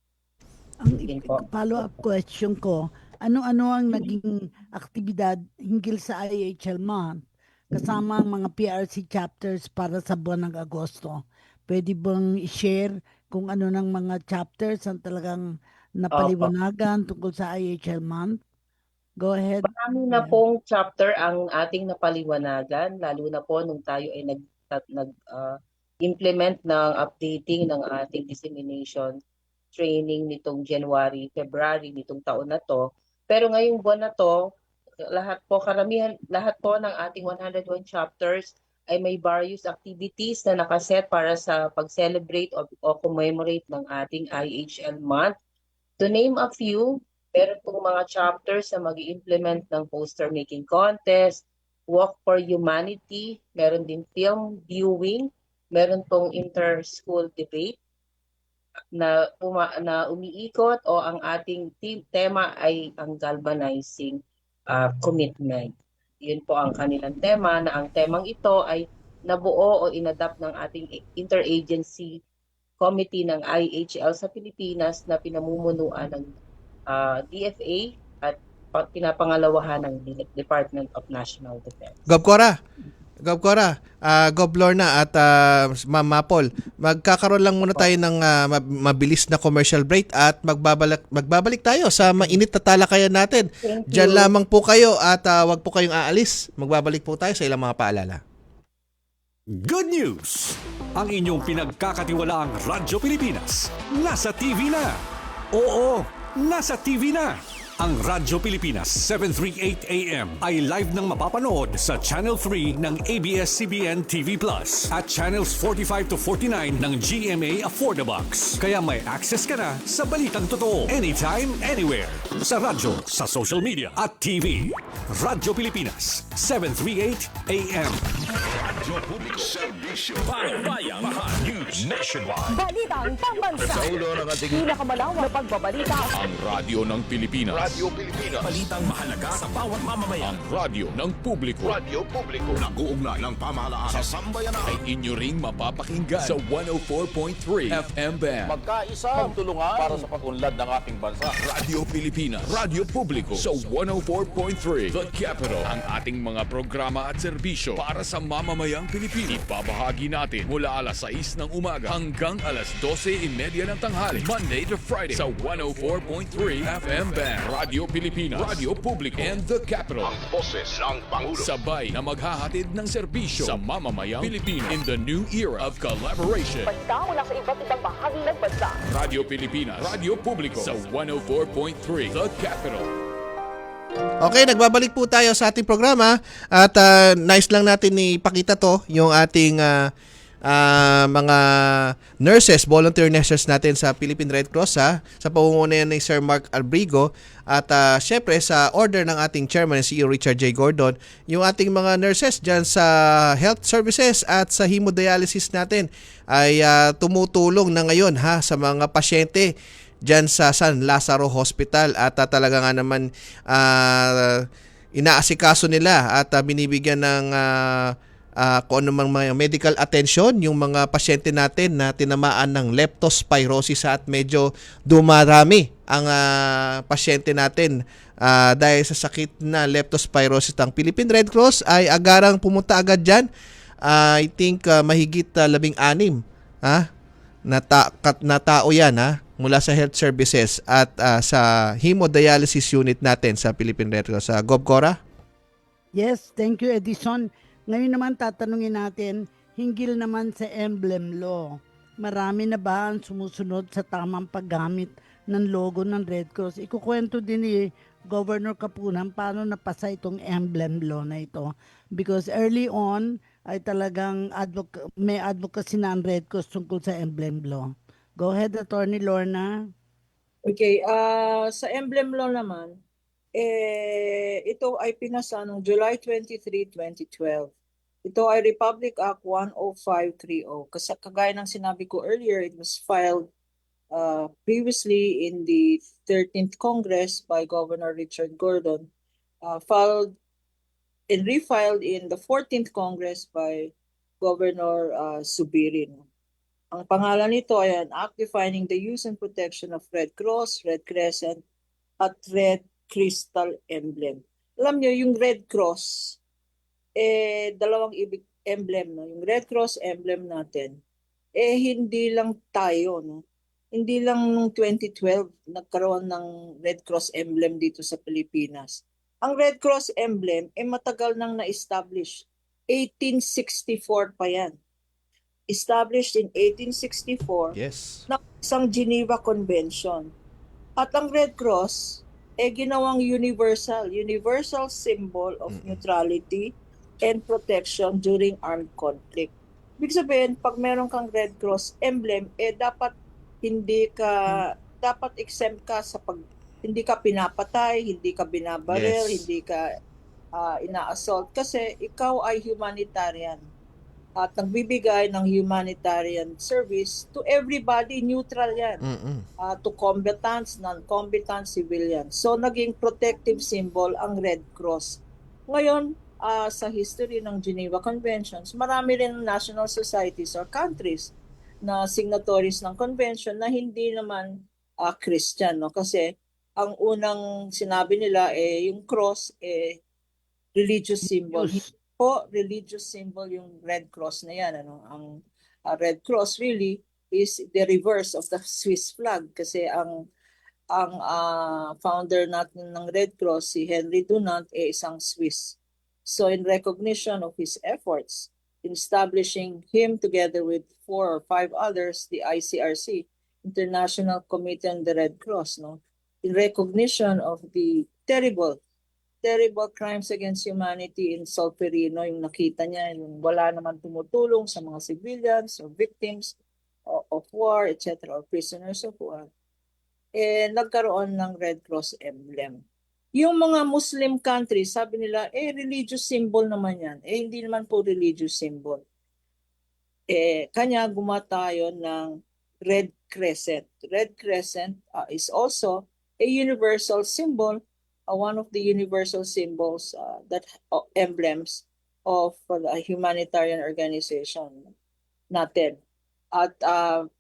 Ang follow-up question ko, ano-ano ang naging aktibidad hinggil sa IHL Month kasama ang mga PRC chapters para sa buwan ng Agosto? Pwede bang i-share kung ano ng mga chapters ang talagang napaliwanagan tungkol sa IHL Month? Go ahead. Marami na pong chapter ang ating napaliwanagan, lalo na po nung tayo ay nag-implement ng updating ng ating dissemination training nitong January, February nitong taon na to. Pero ngayong buwan na to, lahat po ng ating 101 chapters ay may various activities na nakaset para sa pag-celebrate o commemorate ng ating IHL month. To name a few, meron pong mga chapters na mag-i-implement ng poster making contest, Walk for Humanity, meron din film viewing, meron pong inter-school debate na umiikot o ang ating tema ay ang galvanizing commitment. Yun po ang kanilang tema, na ang temang ito ay nabuo o inadapt ng ating interagency committee ng IHL sa Pilipinas na pinamumunuan ng DFA at pinapangalawahan ng Department of National Defense. Gov Cora, Gov Lorna at Ma'am Mapol, magkakaroon lang muna tayo ng mabilis na commercial break at magbabalik tayo sa mainit na talakayan natin. Diyan lamang po kayo at wag po kayong aalis. Magbabalik po tayo sa ilang mga paalala. Good news! Ang inyong pinagkakatiwalaang Radyo Pilipinas nasa TV na. Oo, nasa TV na. Ang Radyo Pilipinas 738 AM ay live nang mapapanood sa Channel 3 ng ABS-CBN TV Plus at Channels 45 to 49 ng GMA Affordabox. Kaya may access ka na sa balitang totoo anytime, anywhere. Sa radyo, sa social media at TV. Radyo Pilipinas 738 AM. Radyo Publiko, Serbisyo, Bayang News Nationwide. Balitang pambansa. Sa ulo ng ating pinakamalawak na pagbabalita. Ang radyo ng Pilipinas. Radyo Pilipinas. Balitang mahalaga sa bawat mamamayan. Ang radyo ng publiko. Radyo Publiko. Nag-uugnay ng pamahalaan sa sambayanan. Ay inyo ring mapapakinggan sa 104.3 FM band. Magkaisa, magtulungan para sa pag-unlad ng ating bansa. Radyo Pilipinas. Radyo Publiko sa 104.3 The Capital. Ang ating mga programa at serbisyo para sa mamamayang Pilipino. Ibabahagi natin mula alas 6 ng umaga hanggang alas 12:30 ng tanghali. Monday to Friday sa 104.3 FM band. Radyo Pilipinas, Radyo Publiko, and The Capital. Ang boses ng Pangulo. Sabay na maghahatid ng serbisyo sa mamamayang Pilipino in the new era of collaboration. Balita mula sa iba't ibang bahagi ng bansa. Radyo Pilipinas, Radyo Publiko sa 104.3 The Capital. Okay, nagbabalik po tayo sa ating programa at nice lang natin ipakita to, yung ating mga nurses, volunteer nurses natin sa Philippine Red Cross sa pamumuno ni Sir Mark Albrigo at syempre sa order ng ating chairman CEO Richard J. Gordon, yung ating mga nurses dyan sa health services at sa hemodialysis natin ay tumutulong na ngayon sa mga pasyente dyan sa San Lazaro Hospital at talaga nga naman inaasikaso nila at binibigyan ng kung ano mga medical attention yung mga pasyente natin na tinamaan ng leptospirosis at medyo dumarami ang pasyente natin dahil sa sakit na leptospirosis. Ang Philippine Red Cross ay agarang pumunta agad dyan. I think mahigit 16 na tao yan mula sa health services at sa hemodialysis unit natin sa Philippine Red Cross. Gov Cora? Yes, thank you Edison. Ngayon naman tatanungin natin, hinggil naman sa emblem law. Marami na ba ang sumusunod sa tamang paggamit ng logo ng Red Cross? Ikukwento din ni Governor Kapunan paano napasa itong emblem law na ito. Because early on, ay talagang may advocacy na ang Red Cross tungkol sa emblem law. Go ahead, Attorney Lorna. Okay, sa emblem law naman, ito ay pinasa noong July 23, 2012. Ito ay Republic Act 10530. Kasi kagaya ng sinabi ko earlier, it was filed previously in the 13th Congress by Governor Richard Gordon, filed and refiled in the 14th Congress by Governor Subirin. Ang pangalan nito ay an act defining the use and protection of Red Cross, Red Crescent, at Red Crystal emblem. Alam nyo, yung Red Cross, dalawang emblem. No? Yung Red Cross emblem natin, hindi lang tayo. No? Hindi lang nung 2012 nagkaroon ng Red Cross emblem dito sa Pilipinas. Ang Red Cross emblem, matagal nang na-establish. 1864 pa yan. Established in 1864 ng isang Geneva Convention. At ang Red Cross ginawang universal symbol of neutrality and protection during armed conflict. Ibig sabihin, pag meron kang Red Cross emblem, dapat dapat exempt ka sa hindi ka pinapatay, hindi ka binabaril, hindi ka ina-assault kasi ikaw ay humanitarian. At nagbibigay ng humanitarian service to everybody, neutral yan. To combatants, non-combatants, civilians. So naging protective symbol ang Red Cross. Ngayon, sa history ng Geneva Conventions, marami rin national societies or countries na signatories ng convention na hindi naman Christian. No? Kasi ang unang sinabi nila yung cross, religious symbol. Religious symbol yung Red Cross na yan. Ano? Ang Red Cross really is the reverse of the Swiss flag kasi ang founder natin ng Red Cross, si Henry Dunant, isang Swiss. So in recognition of his efforts in establishing him together with 4 or 5 others, the ICRC, International Committee on the Red Cross, no? In recognition of the terrible crimes against humanity in Solferino, yung nakita niya, yung wala naman tumutulong sa mga civilians or victims of war, etc., or prisoners of war, nagkaroon ng Red Cross emblem. Yung mga Muslim countries, sabi nila, religious symbol naman yan. Hindi naman po religious symbol. Kanya gumawa tayo ng Red Crescent. Red Crescent is also a universal symbol, one of the universal symbols, emblems of the humanitarian organization natin. At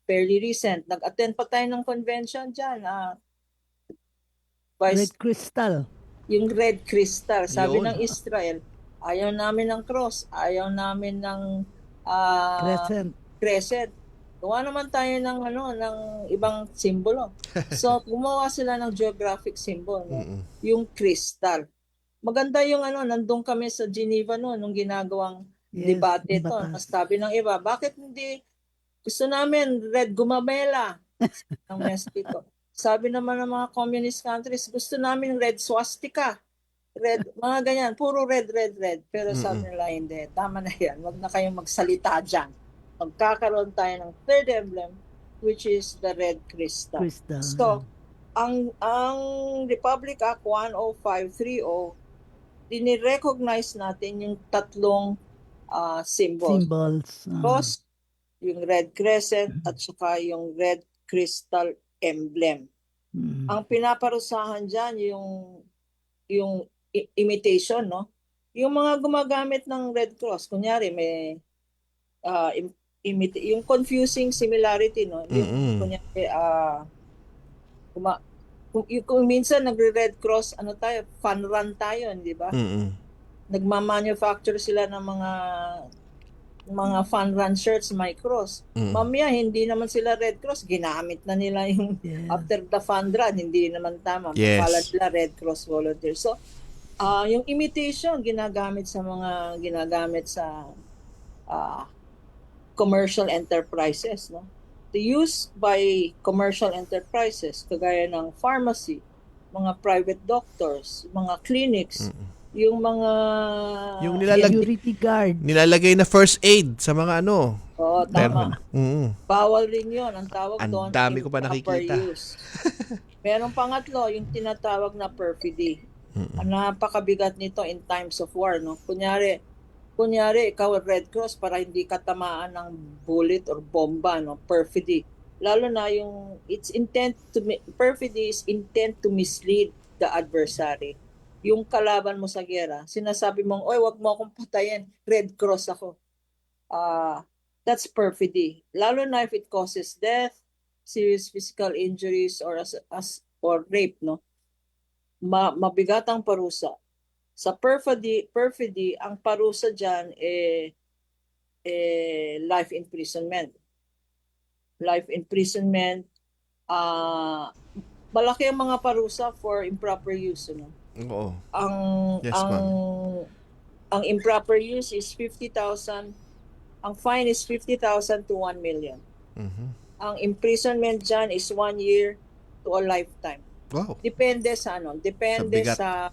fairly recent, nag-attend pa tayo ng convention dyan. Red Crystal. Yung Red Crystal. Sabi ng Israel, ayaw namin ng cross, ayaw namin ng crescent. Gawa naman tayo ng ibang simbolo. So gumawa sila ng geographic symbol, no? Yung crystal. Maganda yung nandun kami sa Geneva nung ginagawang debate to. Sabi ng iba, bakit hindi gusto namin red gumamela ng Mexico? Sabi naman ng mga communist countries, gusto namin red swastika. Red, mga ganyan, puro red. Pero sabi nila, hindi, tama na yan. Wag na kayong magsalita dyan. Magkakaroon tayo ng third emblem, which is the Red Crystal. So, ang Republic Act 10530, dinirecognize natin yung tatlong symbols. Cross, yung Red Crescent, at saka yung Red Crystal emblem. Ang pinaparusahan dyan, yung imitation, no? Yung mga gumagamit ng Red Cross, kunyari may yung confusing similarity, no? Yung kunyari kung minsan nagre-Red Cross, fun run tayo, di ba? Nagma-manufacture sila ng mga fun run shirts, may cross. Mamaya, hindi naman sila Red Cross, ginamit na nila yung after the fun run, hindi naman tama. Pala nila Red Cross volunteer. So, yung imitation, ginagamit sa commercial enterprises, no? The use by commercial enterprises, kagaya ng pharmacy, mga private doctors, mga clinics, yung mga Yung security guard. nilalagay na first aid sa mga ano. Oo, tama. Bawal rin yun. Ang tawag Ang doon, dami ko pa improper nakikita. use. Merong pangatlo, yung tinatawag na perfidy. Ang napakabigat nito in times of war, no? Kunyari, ikaw Red Cross para hindi ka tamaan ng bullet or bomba, no? Perfidy. Lalo na yung perfidy is intent to mislead the adversary. Yung kalaban mo sa gera, sinasabi mong, oy, wag mo akong patayin, Red Cross ako. That's perfidy. Lalo na if it causes death, serious physical injuries, or or rape, no? Mabigat ang parusa. Sa perfidy, ang parusa dyan life imprisonment. Life imprisonment, malaki ang mga parusa for improper use, no? Oo. Yes, ang improper use is 50,000. Ang fine is 50,000 to 1 million. Ang imprisonment dyan is 1 year to a lifetime. Wow. Depende sa sa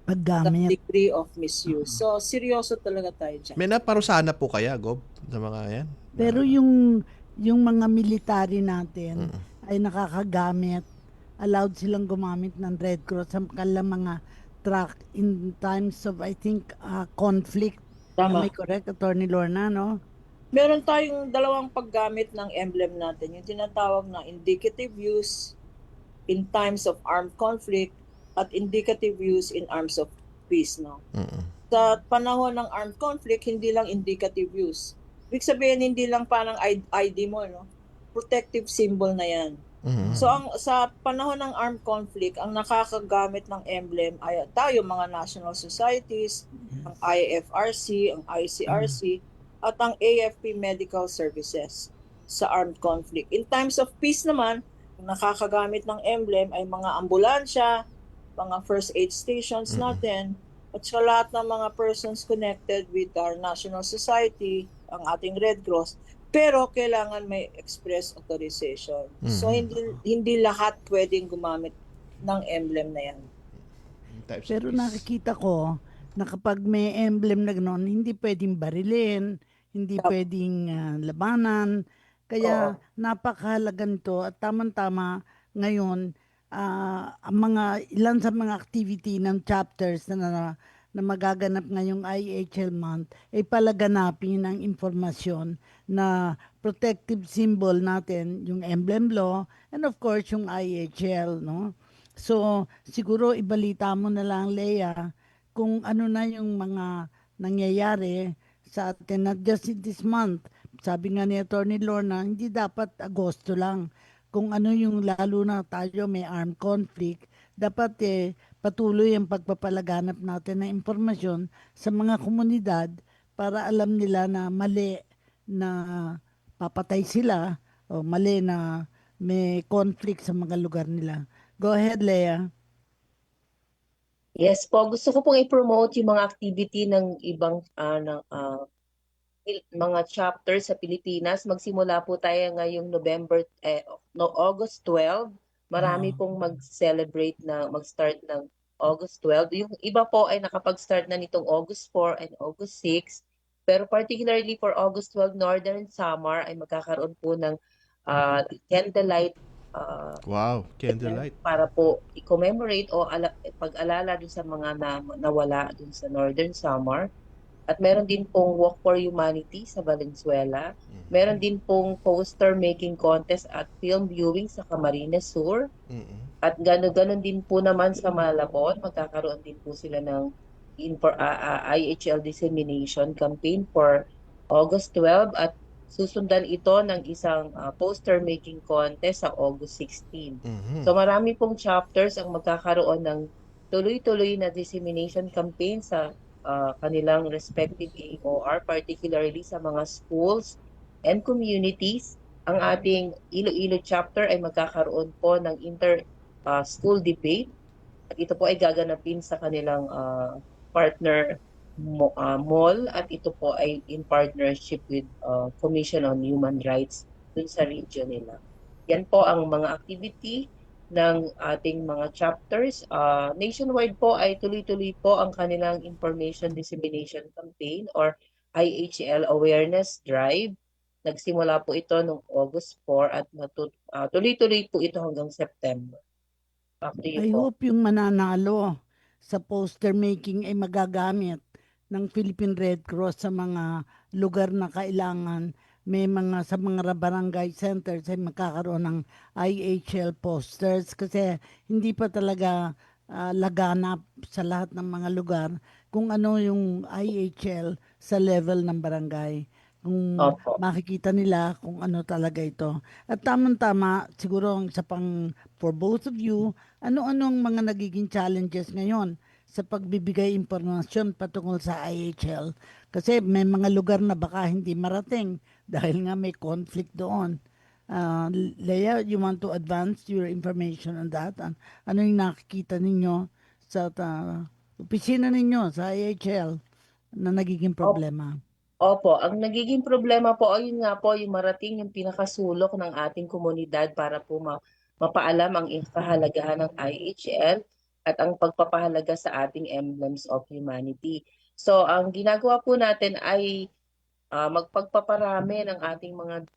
paggamit, degree of misuse. So seryoso talaga tayo dyan. May naparusana po kaya, Gob, sa mga yan? Pero yung mga military natin ay nakakagamit, allowed silang gumamit ng Red Cross sa kanilang mga truck in times of, I think, conflict. Tama. Am I correct, Attorney Lorna, no? Meron tayong dalawang paggamit ng emblem natin. Yung tinatawag na indicative use in times of armed conflict at indicative use in arms of peace, no? Sa panahon ng armed conflict, hindi lang indicative use. Ibig sabihin, hindi lang parang ID mo, no? Protective symbol na yan. So sa panahon ng armed conflict, ang nakakagamit ng emblem ay tayo mga national societies, ang IFRC, ang ICRC, at ang AFP Medical Services sa armed conflict. In times of peace naman, ang nakakagamit ng emblem ay mga ambulansya, mga first aid stations natin, at sa lahat ng mga persons connected with our national society, ang ating Red Cross. Pero kailangan may express authorization. So hindi lahat pwedeng gumamit ng emblem na yan. Pero nakikita ko na kapag may emblem na gano'n, hindi pwedeng barilin, hindi pwedeng labanan. Kaya napakahalaga nito at tamang-tama ngayon ang mga ilan sa mga activity ng chapters na magaganap ngayong IHL month ay palaganapin ang impormasyon na protective symbol natin, yung emblem law, and of course yung IHL, no? So siguro ibalita mo na lang, Leia, kung ano na yung mga nangyayari sa atin, not just in this month. Sabi nga ni Attorney Lorna, hindi dapat Agosto lang. Kung ano yung lalo na tayo may armed conflict, dapat patuloy ang pagpapalaganap natin ng impormasyon sa mga komunidad para alam nila na mali na papatay sila o mali na may conflict sa mga lugar nila. Go ahead, Leia. Yes po, gusto ko pong i-promote yung mga activity ng ibang mga chapters sa Pilipinas. Magsimula po tayo ngayong August 12. Marami pong mag-celebrate mag-start ng August 12. Yung iba po ay nakapag-start na nitong August 4 and August 6. Pero particularly for August 12, Northern Samar ay magkakaroon po ng candlelight. Candlelight. Para po i-commemorate o pag-alala dun sa mga nawala dun sa Northern Samar. At meron din pong Walk for Humanity sa Valenzuela. Meron din pong poster making contest at film viewing sa Camarines Sur. At gano'n din po naman sa Malabon, magkakaroon din po sila ng IHL dissemination campaign for August 12 at susundan ito ng isang poster making contest sa August 16. So marami pong chapters ang magkakaroon ng tuloy-tuloy na dissemination campaign sa kanilang respective AOR, particularly sa mga schools and communities. Ang ating Iloilo chapter ay magkakaroon po ng inter-school debate at ito po ay gaganapin sa kanilang partner mall at ito po ay in partnership with Commission on Human Rights dun sa region nila. Yan po ang mga activity ng ating mga chapters. Nationwide po ay tuloy-tuloy po ang kanilang Information Dissemination Campaign or IHL Awareness Drive. Nagsimula po ito noong August 4 at tuloy-tuloy po ito hanggang September. Back to you I po. hope yung mananalo sa poster making ay magagamit ng Philippine Red Cross sa mga lugar na kailangan. May mga sa mga barangay centers ay magkakaroon ng IHL posters kasi hindi pa talaga laganap sa lahat ng mga lugar kung ano yung IHL sa level ng barangay. Kung makikita nila kung ano talaga ito. At tamang-tama, siguro sa for both of you, ano-anong mga nagiging challenges ngayon sa pagbibigay impormasyon patungkol sa IHL? Kasi may mga lugar na baka hindi marating dahil nga may conflict doon. Leia, you want to advance your information on that? Ano yung nakikita ninyo sa opisina ninyo sa IHL na nagiging problema? Opo, ang nagiging problema po, ayun nga po, yung marating yung pinakasulok ng ating komunidad para po mapaalam ang kahalagahan ng IHL at ang pagpapahalaga sa ating emblems of humanity. So, ang ginagawa po natin ay magpagpaparami ng ating mga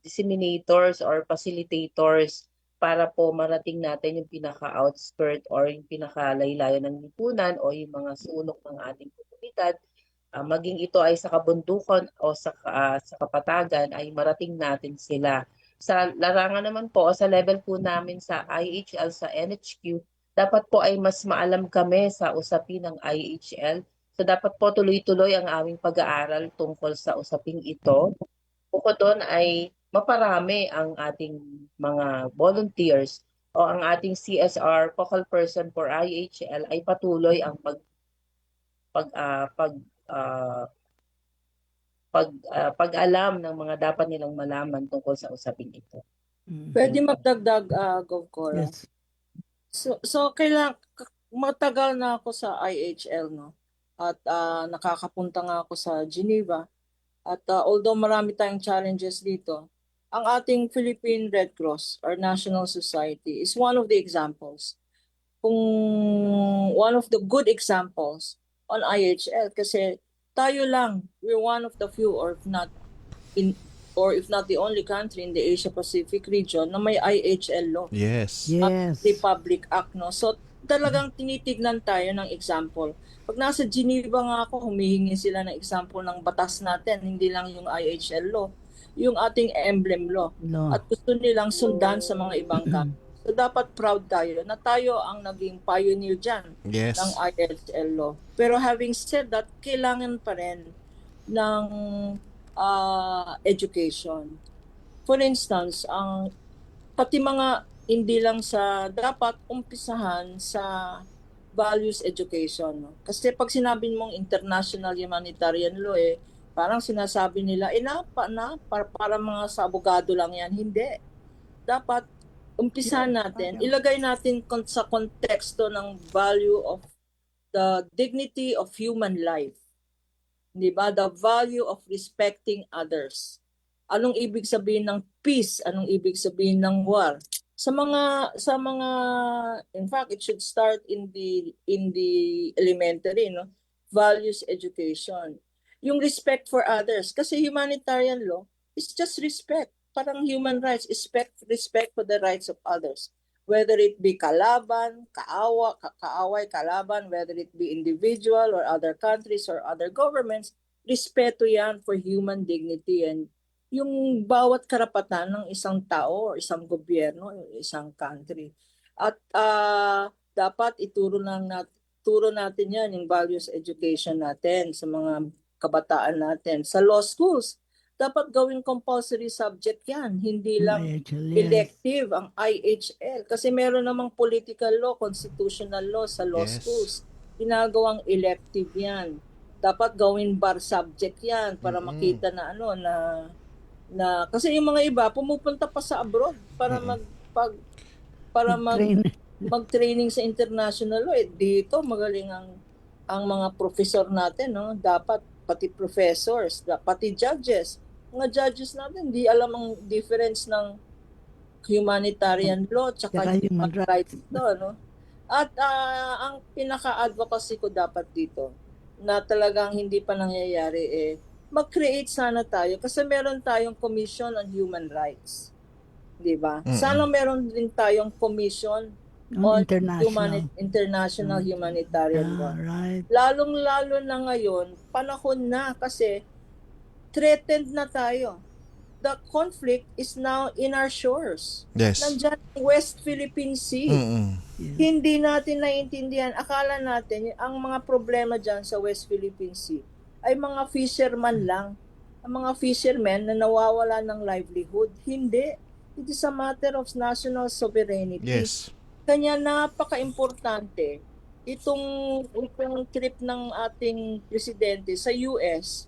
disseminators or facilitators para po marating natin yung pinaka-outskirt or yung pinaka-laylayan ng lipunan o yung mga sulok ng ating komunidad. Maging ito ay sa kabundukan o sa kapatagan ay marating natin sila. Sa larangan naman po o sa level po namin sa IHL, sa NHQ, dapat po ay mas maalam kami sa usapin ng IHL. So dapat po tuloy-tuloy ang aming pag-aaral tungkol sa usaping ito. Bukod doon ay maparami ang ating mga volunteers o ang ating CSR, focal person for IHL, ay patuloy ang pag-alam ng mga dapat nilang malaman tungkol sa usaping ito. Pwede magdagdag, Gov Cora? Yes. So kailangan, matagal na ako sa IHL, no? At nakakapunta nga ako sa Geneva. At although marami tayong challenges dito, ang ating Philippine Red Cross or National Society is one of the examples. One of the good examples on IHL kasi tayo lang, we're one of the few or if not the only country in the Asia Pacific region na may IHL law. Yes. Republic Act, no? So talagang tinitignan tayo ng example. Pag nasa Geneva nga ako, humihingi sila ng example ng batas natin, hindi lang yung IHL law, yung ating emblem law. No. At gusto nilang sundan sa mga ibang country. So dapat proud tayo na tayo ang naging pioneer dyan ng IHL law. Pero having said that, kailangan pa rin ng education. For instance, pati mga hindi lang dapat umpisahan sa values education. No? Kasi pag sinabi mong international humanitarian law, parang sinasabi nila, para mga sa abogado lang yan. Hindi. Dapat umpisahan natin, ilagay natin sa konteksto ng value of the dignity of human life. Di ba? The value of respecting others. Anong ibig sabihin ng peace? Anong ibig sabihin ng war? Sa mga in fact it should start in the elementary, no? Values education. Yung respect for others kasi humanitarian law is just respect. Parang human rights, respect for the rights of others. Whether it be kalaban, kaaway, kalaban, whether it be individual or other countries or other governments, respeto yan for human dignity and yung bawat karapatan ng isang tao o isang gobyerno o isang country. At dapat turo natin yan, yung values education natin sa mga kabataan natin. Sa law schools, dapat gawing compulsory subject yan. Hindi lang elective ang IHL. Kasi meron namang political law, constitutional law sa law schools. Ginagawang elective yan. Dapat gawing bar subject yan para makita na na kasi yung mga iba pumupunta pa sa abroad para mag-training sa international law. Dito magaling ang mga professor natin, no? Dapat pati professors, pati judges. Mga judges natin, di alam ang difference ng humanitarian law tsaka Tsaka human human rights law, no? At ang pinaka-advocacy ko dapat dito na talagang hindi pa nangyayari mag-create sana tayo kasi meron tayong Commission on Human Rights. 'Di ba? Sana meron din tayong Commission on international humanitarian law. Right. Lalong-lalo na ngayon, panahon na kasi threatened na tayo. The conflict is now in our shores. Yes. Nandiyan West Philippine Sea. Hindi natin naiintindihan. Akala natin ang mga problema dyan sa West Philippine Sea ay mga fisherman lang. Ang mga fishermen na nawawala ng livelihood. Hindi. It is a matter of national sovereignty. Yes. Kanya napaka-importante itong trip ng ating presidente sa US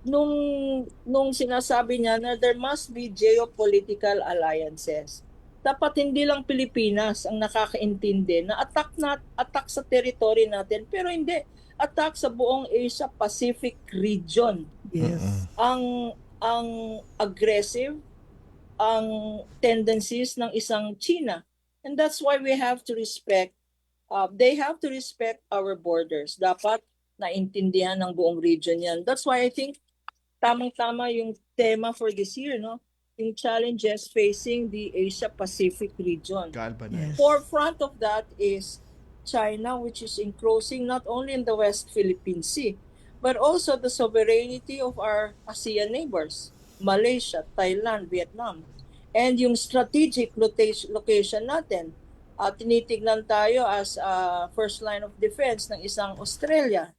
nung sinasabi niya na there must be geopolitical alliances. Dapat hindi lang Pilipinas ang nakakaintindi na attack sa territory natin, pero hindi attack sa buong Asia Pacific region. Yes. Ang aggressive ang tendencies ng isang China. And that's why we have to respect they have to respect our borders. Dapat naintindihan ng buong region yan. That's why I think tamang-tama yung tema for this year, no? Yung challenges facing the Asia Pacific region. Yes. Forefront of that is China, which is encroaching not only in the West Philippine Sea, but also the sovereignty of our ASEAN neighbors, Malaysia, Thailand, Vietnam. And yung strategic location natin, tinitignan tayo as first line of defense ng isang Australia,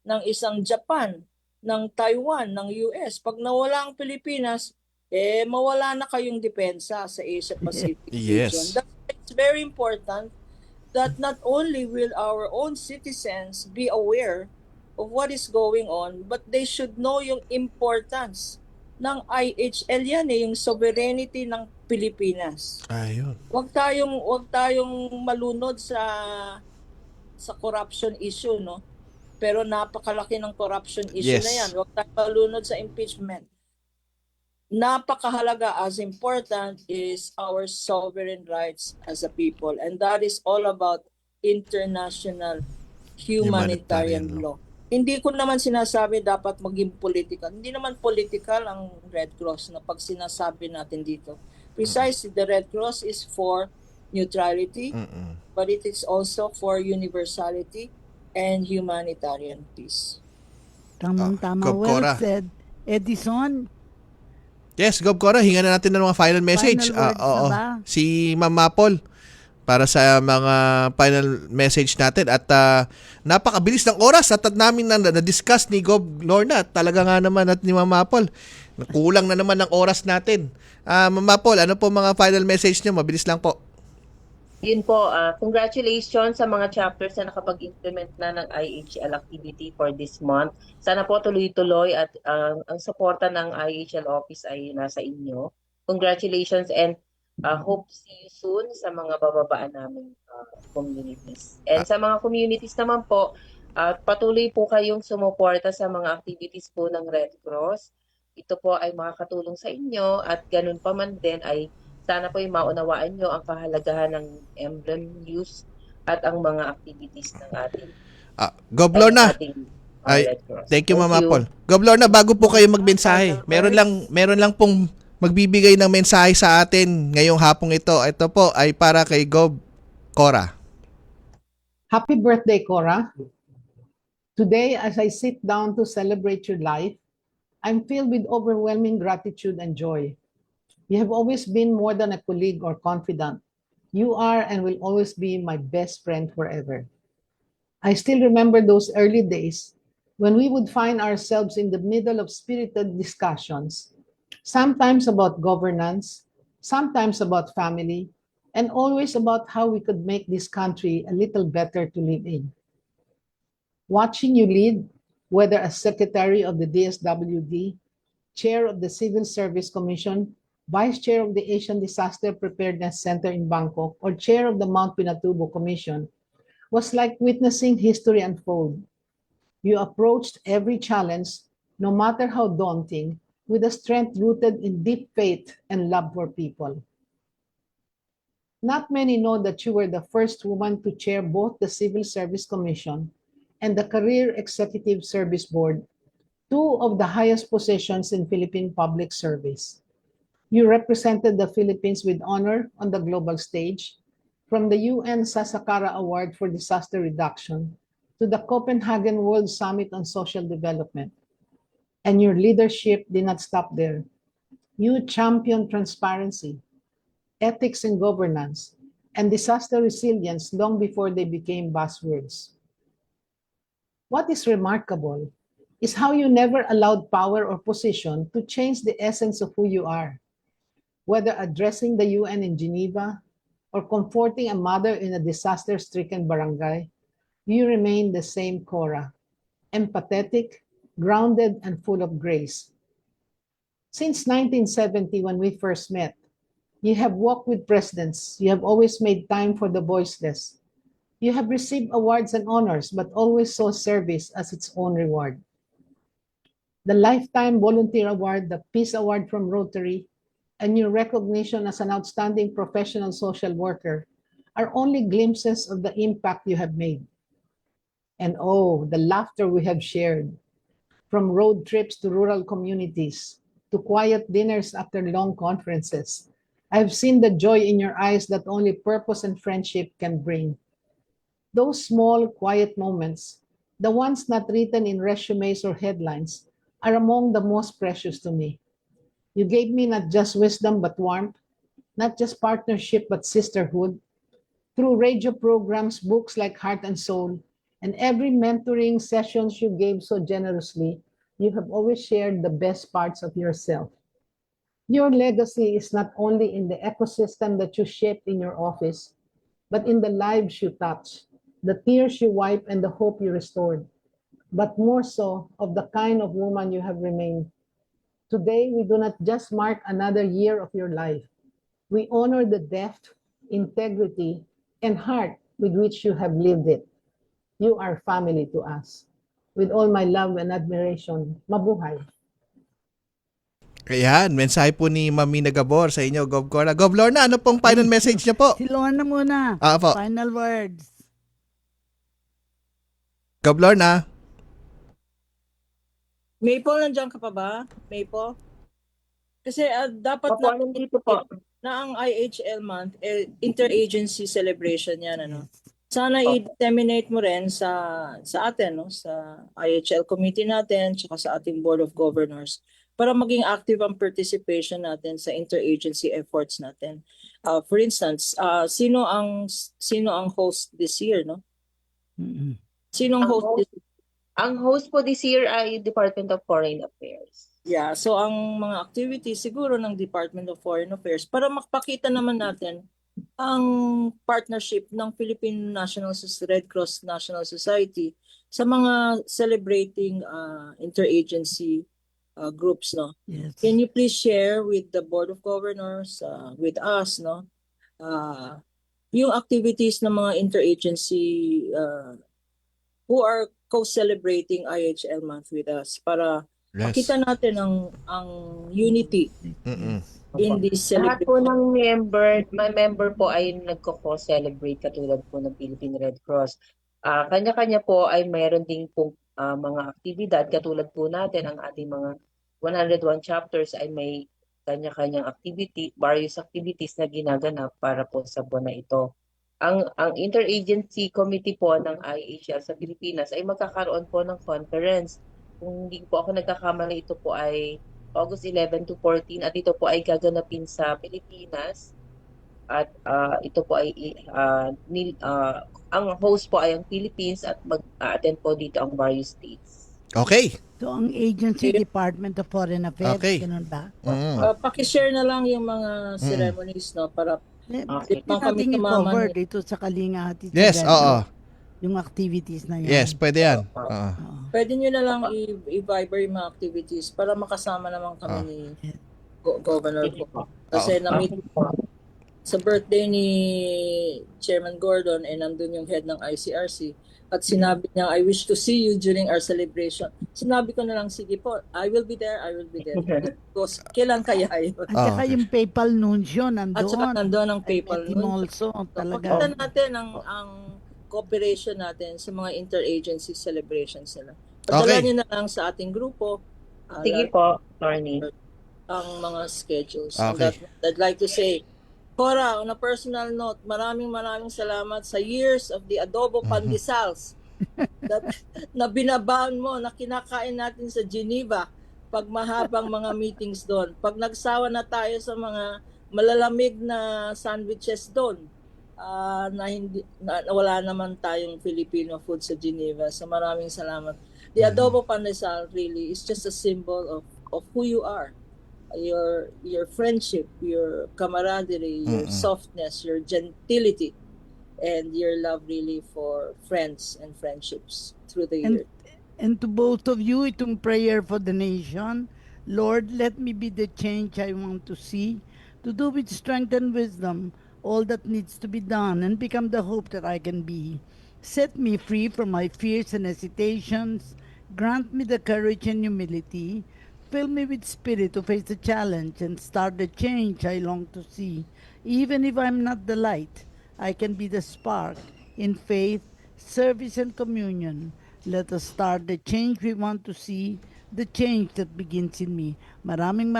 ng isang Japan, ng Taiwan, ng US. Pag nawala ang Pilipinas, mawala na kayong depensa sa Asia Pacific region. It's very important that not only will our own citizens be aware of what is going on, but they should know yung importance ng IHL yan, yung sovereignty ng Pilipinas. Ayun. Wag tayong malunod sa corruption issue, no? Pero napakalaki ng corruption issue na yan. Wag tayong malunod sa impeachment. Napakahalaga, as important is our sovereign rights as a people, and that is all about international humanitarian law. Hindi ko naman sinasabi dapat maging political. Hindi naman political ang Red Cross na pag sinasabi natin dito. Precisely, the Red Cross is for neutrality, but it is also for universality and humanitarian peace. Tamang-tama. Well said. Edison. Yes, Gob Cora, hinga na natin ng mga final message. Final words na ba? Si Ma'am Mapol para sa mga final message natin at napakabilis ng oras at namin na-discuss ni Gob Lorna. Talaga nga naman at ni Ma'am Mapol. Kulang na naman ng oras natin. Ma'am Mapol, ano po mga final message niyo? Mabilis lang po. Yun po, congratulations sa mga chapters na nakapag-implement na ng IHL activity for this month. Sana po tuloy-tuloy at ang suporta ng IHL office ay nasa inyo. Congratulations and hope to see you soon sa mga bababaan naming communities. And sa mga communities naman po, patuloy po kayong sumuporta sa mga activities po ng Red Cross. Ito po ay makakatulong sa inyo at ganun pa man din ay sana po maunawaan nyo ang kahalagahan ng emblem use at ang mga activities ng ating Gob Lorna. Thank you, Ma'am Apol. Gob Lorna, bago po kayo magmensahe, meron lang pong magbibigay ng mensahe sa atin ngayong hapong ito. Ito po ay para kay Gob Cora. Happy birthday, Cora. Today, as I sit down to celebrate your life, I'm filled with overwhelming gratitude and joy. You have always been more than a colleague or confidant. You are and will always be my best friend forever. I still remember those early days when we would find ourselves in the middle of spirited discussions, sometimes about governance, sometimes about family, and always about how we could make this country a little better to live in. Watching you lead, whether as Secretary of the DSWD, Chair of the Civil Service Commission, Vice Chair of the Asian Disaster Preparedness Center in Bangkok, or Chair of the Mount Pinatubo Commission, was like witnessing history unfold. You approached every challenge, no matter how daunting, with a strength rooted in deep faith and love for people. Not many know that you were the first woman to chair both the Civil Service Commission and the Career Executive Service Board, two of the highest positions in Philippine public service. You represented the Philippines with honor on the global stage, from the UN Sasakara Award for Disaster Reduction to the Copenhagen World Summit on Social Development. And your leadership did not stop there. You championed transparency, ethics and governance, and disaster resilience long before they became buzzwords. What is remarkable is how you never allowed power or position to change the essence of who you are. Whether addressing the UN in Geneva or comforting a mother in a disaster-stricken barangay, you remain the same Cora, empathetic, grounded, and full of grace. Since 1970, when we first met, you have walked with presidents. You have always made time for the voiceless. You have received awards and honors, but always saw service as its own reward. The Lifetime Volunteer Award, the Peace Award from Rotary, and your recognition as an outstanding professional social worker are only glimpses of the impact you have made. And oh, the laughter we have shared, from road trips to rural communities, to quiet dinners after long conferences. I've seen the joy in your eyes that only purpose and friendship can bring. Those small, quiet moments, the ones not written in resumes or headlines, are among the most precious to me. You gave me not just wisdom but warmth, not just partnership but sisterhood. Through radio programs, books like Heart and Soul, and every mentoring sessions you gave so generously, you have always shared the best parts of yourself. Your legacy is not only in the ecosystem that you shaped in your office, but in the lives you touch, the tears you wipe, and the hope you restored, but more so of the kind of woman you have remained. Today, we do not just mark another year of your life. We honor the depth, integrity, and heart with which you have lived it. You are family to us. With all my love and admiration, mabuhay. Ayan, mensahe po ni Mami Nagabor sa inyo, Gov Cora. Gov Lorna, ano pong final message niya po? Si Lorna muna. Po. Final words. Gov Lorna. Maple, nandiyan ka pa ba? Maple? Kasi dapat na ang IHL month, interagency celebration yan, ano? Sana i-disseminate mo rin sa atin, no? Sa IHL committee natin, tsaka sa ating Board of Governors, para maging active ang participation natin sa interagency efforts natin. For instance, sino ang host this year, no? Sino ang host this year? Ang host po this year ay Department of Foreign Affairs. Yeah, so ang mga activities siguro ng Department of Foreign Affairs para makapakita naman natin ang partnership ng Philippine Red Cross National Society sa mga celebrating interagency groups, no? Yes. Can you please share with the Board of Governors, with us, no? Yung activities ng mga interagency who are co-celebrating IHL month with us para makita natin ang unity in this Lahat celebration. po ng member po ay nagko-celebrate katulad po ng Philippine Red Cross. Kanya-kanya po ay mayroon ding po mga aktibidad katulad po natin ang ating mga 101 chapters ay may kanya-kanyang various activities na ginaganap para po sa buwan na ito. Ang Interagency Committee po ng IHL sa Pilipinas ay magkakaroon po ng conference. Kung hindi po ako nagkakamali, ito po ay August 11 to 14 at ito po ay gaganapin sa Pilipinas. At ito po ay ang host po ay ang Philippines at mag-attend po dito ang various states. Okay. So ang agency, Department of Foreign Affairs, ganun ba? Pakishare na lang yung mga ceremonies, no, para Nating i-cover dito sa Kalinga Hatid. Yes, oo. Yung activities na yan. Yes, pwede yan. Pwede nyo na lang i-viber yung mga activities para makasama naman kami ni Governor po. Kasi na-meet sa birthday ni Chairman Gordon, nandun yung head ng ICRC. At sinabi niya, I wish to see you during our celebration. Sinabi ko na lang, sige po, I will be there. Because, kailan kaya yun? At saka yung PayPal nuncio nandoon. At saka nandoon ang PayPal nuncio. Talaga. Pagkita natin ang cooperation natin sa mga interagency celebrations nila. Padala niyo na lang sa ating grupo. Sige po, Attorney. Ang mga schedules. Okay. I'd like to say, Cora, on a personal note, maraming salamat sa years of the adobo pandesals na binabaon mo, na kinakain natin sa Geneva pag mahabang mga meetings doon. Pag nagsawa na tayo sa mga malalamig na sandwiches doon, na wala naman tayong Filipino food sa Geneva. So maraming salamat. The adobo pandesal really is just a symbol of who you are. Your friendship, your camaraderie, your softness, your gentility, and your love really for friends and friendships through the year. And to both of you, itong prayer for the nation, Lord, let me be the change I want to see, to do with strength and wisdom all that needs to be done, and become the hope that I can be. Set me free from my fears and hesitations, grant me the courage and humility, fill me with spirit to face the challenge and start the change I long to see. Even if I'm not the light, I can be the spark in faith, service, and communion. Let us start the change we want to see, the change that begins in me. Maraming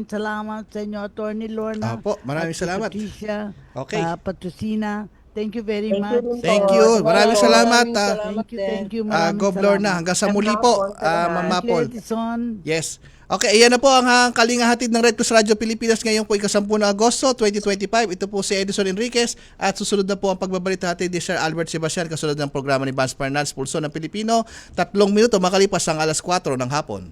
salamat sa inyo, Attorney Lorna. Opo, maraming salamat. Patricia, Okay. Patricina. Thank you very much. Thank you. Maraming salamat. Thank you. Gov Lorna, hanggang sa muli po, Ma'am Mapol. Yes. Okay, ayan na po ang Kalinga Hatid ng Red Cross Radio Pilipinas ngayon po 10 ng Agosto 2025. Ito po si Edison Enriquez at susunod na po ang pagbabalita hatid ni Sir Albert Sebastian kasunod ng programa ni Vance Fernandez, Pulso ng Pilipino. 3 minuto makalipas ang alas 4 ng hapon.